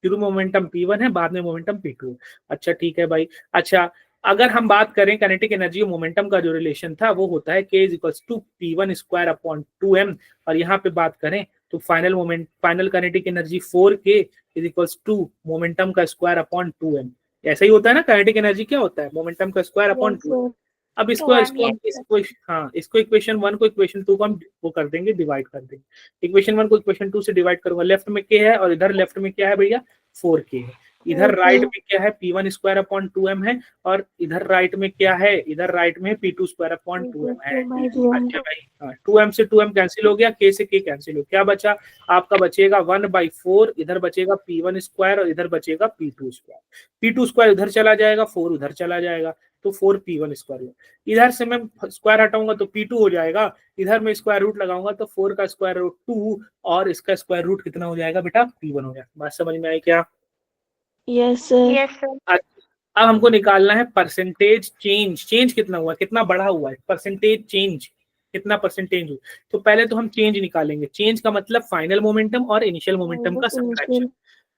[SPEAKER 1] शुरू में मोमेंटम p1 है, बाद में मोमेंटम p2। अच्छा ठीक है भाई। अच्छा, अगर हम बात करें काइनेटिक एनर्जी और मोमेंटम का जो रिलेशन था वो होता है k is to p1 square upon 2m, और यहाँ पे बात करें तो final kinetic energy 4k is equals to momentum का स्क्वायर अपॉन 2m। ऐसा ही होता है ना, काइनेटिक एनर्जी क्या होता है, मोमेंटम का स्क्वायर अपॉन 2m। अब इसको
[SPEAKER 2] 2m,
[SPEAKER 1] इसको हम
[SPEAKER 2] yes,
[SPEAKER 1] इसको हाँ, इसको इक्वेशन 1 को इक्वेशन 2 को हम वो कर देंगे, डिवाइड कर देंगे। इक्वेशन 1 को इक्वेशन 2 से डिवाइड करूंगा, लेफ्ट में k है और इधर लेफ्ट में क्या है भैया, 4k है। इधर राइट में क्या है, p1 स्क्वायर अपॉन 2m है, और इधर राइट में क्या है, इधर राइट में p2 स्क्वायर अपॉन 2m है। अच्छा भाई, हाँ, 2m से 2m कैंसिल हो गया, k से k कैंसिल हो गया, क्या बचा आपका, बचेगा 1/4, इधर बचेगा p1 स्क्वायर और इधर बचेगा p2 स्क्वायर। p2 स्क्वायर उधर चला जाएगा, 4 उधर चला जाएगा, तो 4p1 स्क्वायर। इधर से मैं स्क्वायर हटाऊंगा तो p2 हो जाएगा, इधर में स्क्वायर रूट लगाऊंगा तो 4 का स्क्वायर रूट 2 और इसका स्क्वायर रूट कितना हो जाएगा बेटा, p1 हो जाएगा। बात समझ में आई क्या?
[SPEAKER 3] Yes sir.
[SPEAKER 2] yes sir,
[SPEAKER 1] अब हमको निकालना है परसेंटेज चेंज। चेंज कितना हुआ, कितना बढ़ा हुआ है, परसेंटेज चेंज कितना परसेंटेज हुआ। तो पहले तो हम चेंज निकालेंगे। चेंज का मतलब फाइनल मोमेंटम और इनिशियल मोमेंटम का सबट्रैक्शन।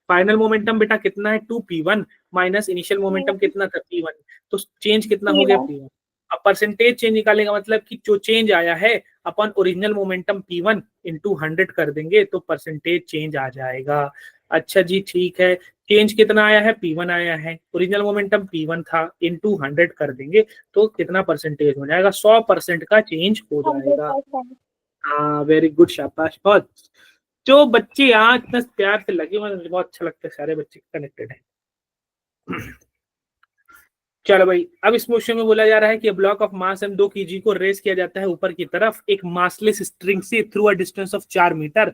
[SPEAKER 1] फाइनल मोमेंटम बेटा कितना है, 2p1 माइनस इनिशियल मोमेंटम कितना था, p1, तो चेंज कितना हो गया, p1। अब परसेंटेज चेंज निकालने का मतलब कि जो चेंज आया है अपन ओरिजिनल मोमेंटम p1 इंटू 100 कर देंगे तो परसेंटेज चेंज आ जाएगा। अच्छा जी ठीक है, चेंज कितना आया है, p1 आया है, ओरिजिनल मोमेंटम p1 था, इंटू 100 कर देंगे तो कितना परसेंटेज हो जाएगा, 100% का चेंज हो जाएगा।
[SPEAKER 2] 100%।
[SPEAKER 1] हाँ वेरी गुड, शाबाश, बहुत। जो बच्चे यहाँ इतना प्यार से लगे मुझे बहुत अच्छा लगता है, सारे बच्चे कनेक्टेड है। चलो भाई, अब इस क्वेश्चन में बोला जा रहा है कि block of mass m 2 kg को रेस किया जाता है ऊपर की तरफ एक मासलेस स्ट्रिंग से through a distance of 4 metre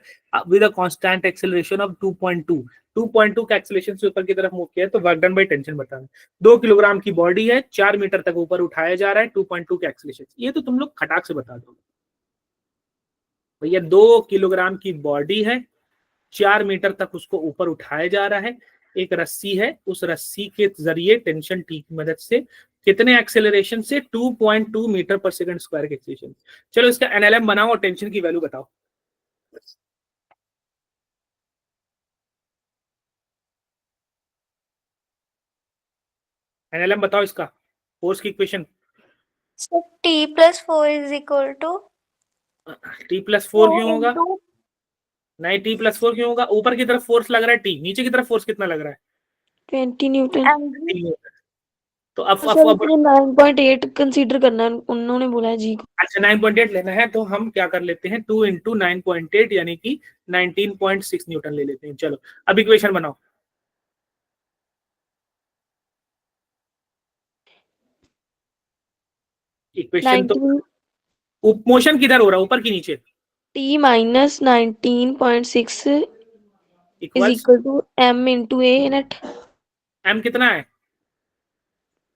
[SPEAKER 1] with a constant acceleration of 2.2। 2.2 का एक्सेलरेशन से ऊपर की तरफ मूव किया है, तो वर्क डन बाय टेंशन बताना। 2 किलोग्राम की बॉडी है, 4 मीटर तक ऊपर उठाया जा रहा है, 2.2 के एक्सेलरेशन। ये तो तुम लोग खटाक से बता दो भैया, 2 किलोग्राम की बॉडी है, 4 मीटर तक उसको ऊपर उठाया जा रहा है, एक रस्सी है, उस रस्सी के जरिए टेंशन टी की मदद से कितने एक्सेलरेशन से, 2.2 मीटर पर सेकंड स्क्वायर के एक्सेलरेशन। चलो इसका एनएलएम बनाओ और टेंशन की वैल्यू बताओ। एनएलएम बताओ इसका, फोर्स की equation.
[SPEAKER 2] So T+4 is equal to
[SPEAKER 1] T+4 क्यों होगा,
[SPEAKER 2] into
[SPEAKER 1] नहीं T+4 क्यों होगा, ऊपर की तरफ फोर्स लग रहा है T, नीचे की तरफ फोर्स कितना लग रहा है,
[SPEAKER 3] 20 न्यूटन।
[SPEAKER 2] mg।
[SPEAKER 1] तो
[SPEAKER 3] सर इसमें 9.8 कंसीडर करना है, उन्होंने बोला है जी को।
[SPEAKER 1] अच्छा 9.8 लेना है, तो हम क्या कर लेते हैं, 2 इंटू 9.8 यानी कि 19.6 न्यूटन ले लेते हैं। चलो अब इक्वेशन बनाओ। इक्वेशन तो
[SPEAKER 3] 19
[SPEAKER 1] मोशन किधर हो रहा है, ऊपर की नीचे,
[SPEAKER 3] T minus 19.6 is
[SPEAKER 1] equals
[SPEAKER 3] equal to m into a net.
[SPEAKER 1] m कितना है?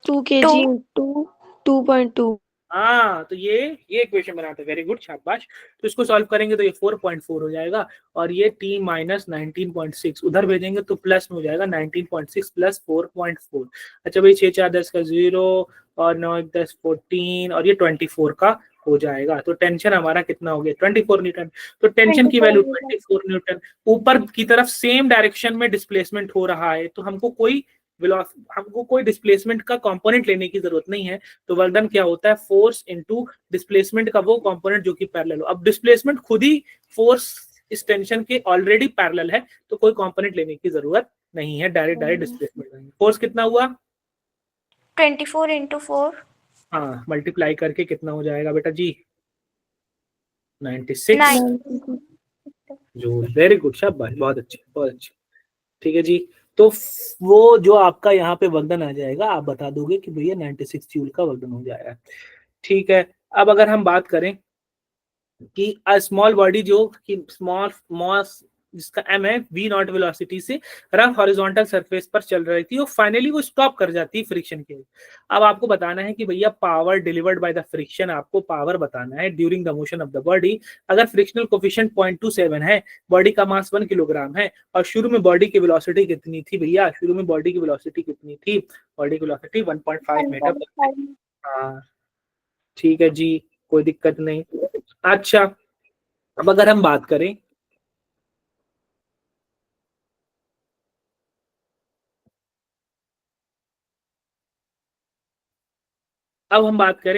[SPEAKER 3] 2 kg into 2.2।
[SPEAKER 1] हाँ, तो ये इक्वेशन बनाते हैं। वेरी गुड, शाबाश। तो इसको सॉल्व करेंगे तो ये 4.4 हो जाएगा और ये t माइनस 19.6 उधर भेजेंगे तो प्लस में हो जाएगा 19.6 प्लस 4.4। अच्छा भाई, 6 4 10 का 0 और 9 1 10 14 और ये 24 का हो जाएगा। तो टेंशन हमारा कितना हो गया? 24 न्यूटन। तो टेंशन की वैल्यू 24 न्यूटन। ऊपर की तरफ सेम डायरेक्शन में डिस्प्लेसमेंट हो रहा है, तो हमको कोई डिस्प्लेसमेंट का कंपोनेंट लेने की जरूरत नहीं है। तो वर्क डन क्या होता है? फोर्स इनटू डिस्प्लेसमेंट का वो कंपोनेंट जो कि पैरेलल हो। अब डिस्प्लेसमेंट खुद ही फोर्स इस टेंशन के ऑलरेडी पैरेलल है, तो कोई कंपोनेंट लेने की जरूरत नहीं है, डायरेक्ट डिस्प्लेसमेंट। फोर्स कितना हुआ?
[SPEAKER 2] 24 into 4
[SPEAKER 1] हाँ, मल्टीप्लाई करके कितना हो जाएगा बेटा जी? 96
[SPEAKER 2] 9
[SPEAKER 1] जूल। वेरी गुड, शाबाश, बहुत अच्छे बहुत अच्छे। ठीक है जी। तो वो जो आपका यहाँ पे वजन आ जाएगा, आप बता दोगे कि भैया 96 जूल का वजन हो जाएगा। ठीक है। अब अगर हम बात करें कि स्मॉल बॉडी जो कि स्मॉल मॉस जिसका m है v नॉट वेलोसिटी से रफ हॉरिजॉन्टल सरफेस पर चल रही थी, वो फाइनली वो स्टॉप कर जाती है फ्रिक्शन के। अब आपको बताना है कि भैया power delivered by the friction, आपको पावर बताना है during the motion of the body. अगर फ्रिक्शनल कोफिशिएंट 0.27 है, बॉडी का मास 1 किलोग्राम है और शुरू में बॉडी की वेलोसिटी कितनी थी भैया? शुरू में बॉडी की वेलोसिटी कितनी थी? बॉडी की वेलोसिटी 1.5 मीटर पर। हाँ, ठीक है जी, कोई दिक्कत नहीं। अच्छा, अब अगर हम बात करें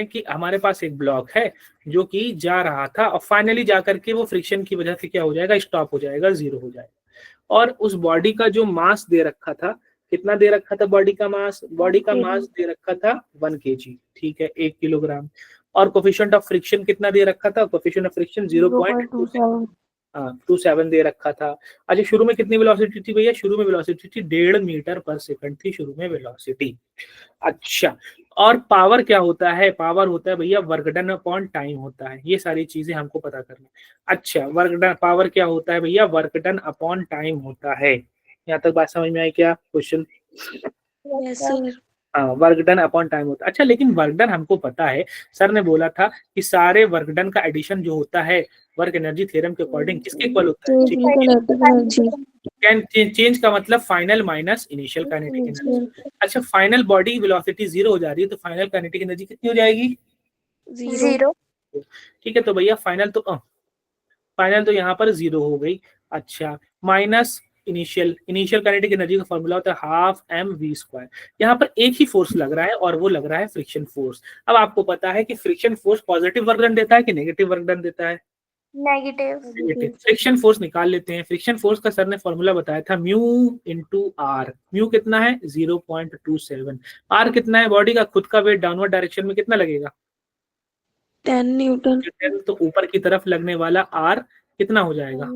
[SPEAKER 1] कि हमारे पास एक ब्लॉक है जो कि जा रहा था और फाइनली जाकर के वो फ्रिक्शन की वजह से क्या हो जाएगा? स्टॉप हो जाएगा, जीरो हो जाएगा। और उस बॉडी का जो मास दे रखा था, कितना दे रखा था बॉडी का मास? बॉडी का मास दे रखा था 1 kg, ठीक है, 1 किलोग्राम। और कोफिशिएंट ऑफ फ्रिक्शन कितना दे रखा था? कोफिशिएंट ऑफ फ्रिक्शन 0.27 27 दे रखा था। अच्छा, शुरू में कितनी वेलोसिटी थी भैया? शुरू में वेलोसिटी थी 1.5 मीटर पर सेकंड थी शुरू में वेलोसिटी। अच्छा, और पावर क्या होता है? पावर होता है भैया वर्क डन अपॉन टाइम होता है। ये सारी चीजें हमको पता करना। अच्छा, वर्क डन पावर क्या होता है भैया? वर्क डन अपॉन टाइम होता है। यहाँ तक बात समझ में आई क्या? क्वेश्चन?
[SPEAKER 3] Yes sir.
[SPEAKER 1] हाँ, वर्क डन अपॉन टाइम होता है। अच्छा, लेकिन वर्क डन हमको पता है, सर ने बोला था कि सारे वर्क डन का एडिशन जो होता है वर्क एनर्जी थ्योरम के अकॉर्डिंग किसके इक्वल होता है? चेंज का मतलब final minus initial kinetic energy. अच्छा, फाइनल बॉडी वेलोसिटी 0 हो जा रही है, तो फाइनल काइनेटिक एनर्जी कितनी हो जाएगी?
[SPEAKER 2] 0
[SPEAKER 1] ठीक है, तो भैया फाइनल तो यहाँ पर 0 हो गई। अच्छा, माइनस इनिशियल काइनेटिक एनर्जी का फॉर्मूला होता है हाफ mv²। यहाँ पर एक ही फोर्स लग रहा है और वो लग रहा है फ्रिक्शन फोर्स। अब आपको पता है कि friction force positive work done देता है कि नेगेटिव वर्क डन देता है?
[SPEAKER 2] नेगेटिव।
[SPEAKER 1] फ्रिक्शन फोर्स निकाल लेते हैं। फ्रिक्शन फोर्स का सर ने फॉर्मूला बताया था म्यू इंटू आर। म्यू कितना है? 0.27। आर कितना है? बॉडी का खुद का वेट डाउनवर्ड डायरेक्शन में कितना लगेगा?
[SPEAKER 3] 10 न्यूटन।
[SPEAKER 1] तो ऊपर की तरफ लगने वाला आर कितना हो जाएगा?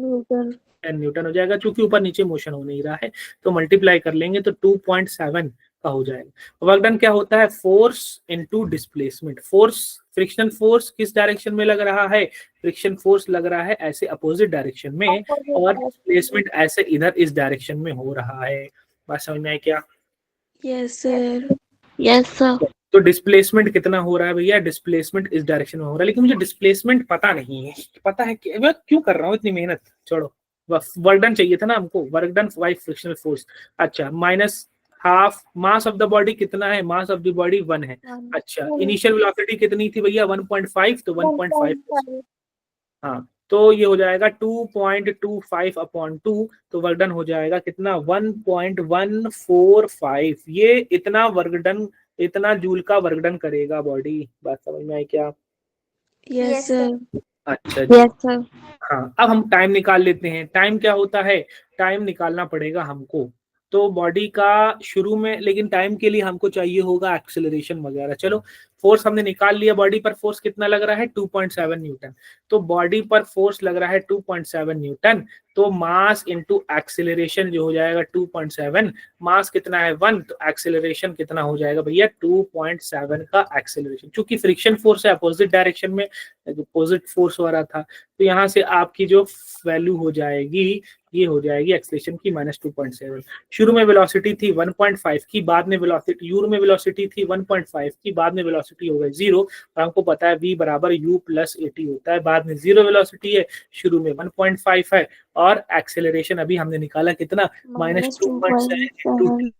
[SPEAKER 1] 10 न्यूटन हो जाएगा, क्योंकि ऊपर नीचे मोशन हो नहीं रहा है। तो मल्टीप्लाई कर लेंगे तो 2.7 का हो जाएगा। वर्क डन क्या होता है? Force into displacement. Force, frictional force किस डायरेक्शन में लग रहा है? फ्रिक्शन फोर्स लग रहा है ऐसे अपोजिट डायरेक्शन में, और डिस्प्लेसमेंट ऐसे इधर इस डायरेक्शन में हो रहा है। बात समझ में आई क्या?
[SPEAKER 3] Yes sir. Yes sir.
[SPEAKER 1] तो डिस्प्लेसमेंट कितना हो रहा है भैया? डिस्प्लेसमेंट इस डायरेक्शन में हो रहा है, लेकिन मुझे डिस्प्लेसमेंट पता नहीं है। पता है कि मैं क्यों कर रहा हूँ इतनी मेहनत? छोड़ो, वर्क डन चाहिए था ना हमको, work done by frictional force. अच्छा, minus half mass of the body कितना है? मास ऑफ द बॉडी 1 है। अच्छा, इनिशियल वेलोसिटी कितनी थी भैया? 1.5, तो 1.5 हाँ, तो ये हो जाएगा 2.25 अपॉन 2। तो वर्क डन हो जाएगा कितना? 1.145। ये इतना वर्क डन, इतना जूल का वर्क डन करेगा बॉडी। बात समझ में आई क्या?
[SPEAKER 3] Yes sir.
[SPEAKER 1] अच्छा जी।
[SPEAKER 3] Yes sir.
[SPEAKER 1] हाँ, अब हम टाइम निकाल लेते हैं। टाइम क्या होता है? टाइम निकालना पड़ेगा हमको। तो बॉडी का शुरू में, लेकिन टाइम के लिए हमको चाहिए होगा एक्सेलरेशन वगैरह। चलो, फोर्स हमने निकाल लिया। बॉडी पर फोर्स कितना लग रहा है? 2.7 न्यूटन। तो बॉडी पर फोर्स लग रहा है 2.7 न्यूटन। तो मास इनटू एक्सेलरेशन जो हो जाएगा 2.7। मास कितना है? 1, तो एक्सेलरेशन कितना हो जाएगा भैया? 2.7 का एक्सेलरेशन। क्योंकि फ्रिक्शन फोर्स है, अपोजिट डायरेक्शन में अपोजिट फोर्स हो रहा था, तो यहाँ से आपकी जो वैल्यू हो जाएगी ये हो जाएगी एक्सेलरेशन की -2.7। शुरू में वेलोसिटी थी 1.5 की, बाद में वेलोसिटी शुरू में वेलोसिटी थी 1.5 की, बाद में वेलोसिटी हो गई 0। और हमको पता है v बराबर u प्लस at होता है। बाद में 0 वेलोसिटी है, शुरू में 1.5 है, और एक्सेलरेशन अभी हमने निकाला कितना, -2.7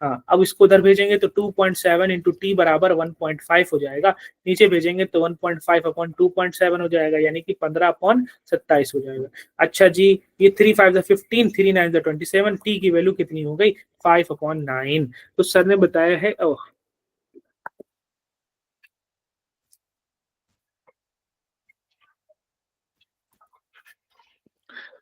[SPEAKER 1] हाँ। अब इसको उधर भेजेंगे तो 2.7 इंटू टी बराबर 1.5 हो जाएगा, नीचे भेजेंगे तो 1.5 अपॉन 2.7 हो जाएगा, यानी कि 15/27 हो जाएगा। अच्छा जी, ये 3 5 15, 3 9 27, टी की वैल्यू कितनी हो गई, 5/9। तो सर ने बताया है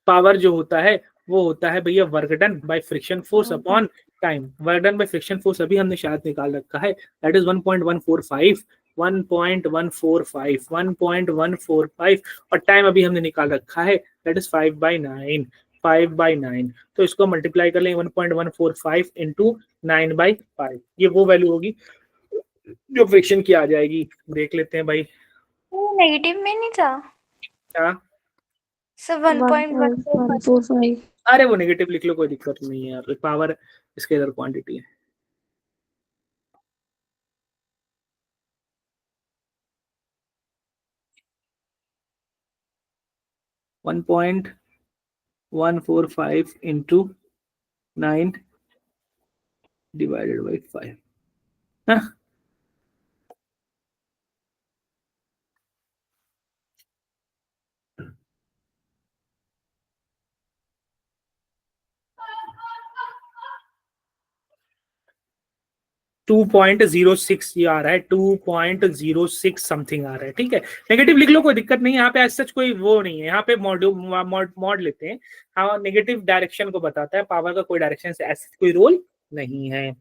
[SPEAKER 1] पावर जो होता है वो होता है भैया work done by friction force upon time. Work done by friction force अभी हमने शायद निकाल रखा है, दैट इज 1.145 और टाइम अभी हमने निकाल रखा है, दैट इज 5/9। तो इसको मल्टीप्लाई कर लेंगे 1.145 इंटू 9/5, ये वो वैल्यू होगी जो फ्रिक्शन की आ जाएगी। देख लेते हैं भाई,
[SPEAKER 2] नेगेटिव में नहीं था
[SPEAKER 1] क्या
[SPEAKER 2] सर 1.145।
[SPEAKER 3] 1.145।
[SPEAKER 1] अरे वो नेगेटिव लिख लो, कोई दिक्कत नहीं है यार, पावर स्केलर क्वांटिटी है। One point 145 into 9 divided by 5। 2.06 ये आ रहा है, 2.06 समथिंग आ रहा है, ठीक है। नेगेटिव लिख लो, कोई दिक्कत नहीं है, यहाँ पे आज सच कोई वो नहीं है, यहाँ पे मॉड लेते हैं। हाँ, नेगेटिव डायरेक्शन को बताता है, पावर का कोई डायरेक्शन से ऐसा कोई रोल नहीं है।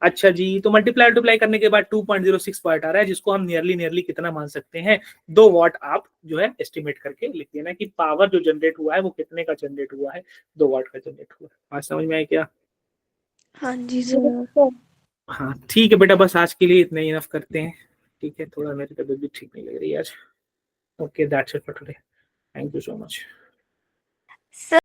[SPEAKER 1] अच्छा जी, तो मल्टीप्लाई करने के बाद 2.06 वाट आ रहा है, जिसको हम नियरली कितना मान सकते हैं, 2 वाट। आप जो है एस्टिमेट करके लिख देना कि पावर जो जनरेट हुआ है वो कितने का जनरेट हुआ है, 2 वाट का जनरेट हुआ है। बात समझ में आई क्या?
[SPEAKER 3] हाँ जी सर।
[SPEAKER 1] हाँ ठीक है बेटा, बस आज के लिए इतना ही इनफ करते हैं, ठीक है। थोड़ा मेरी तबीयत भी ठीक नहीं लग रही है आज। Okay, that's it for today, thank you so much.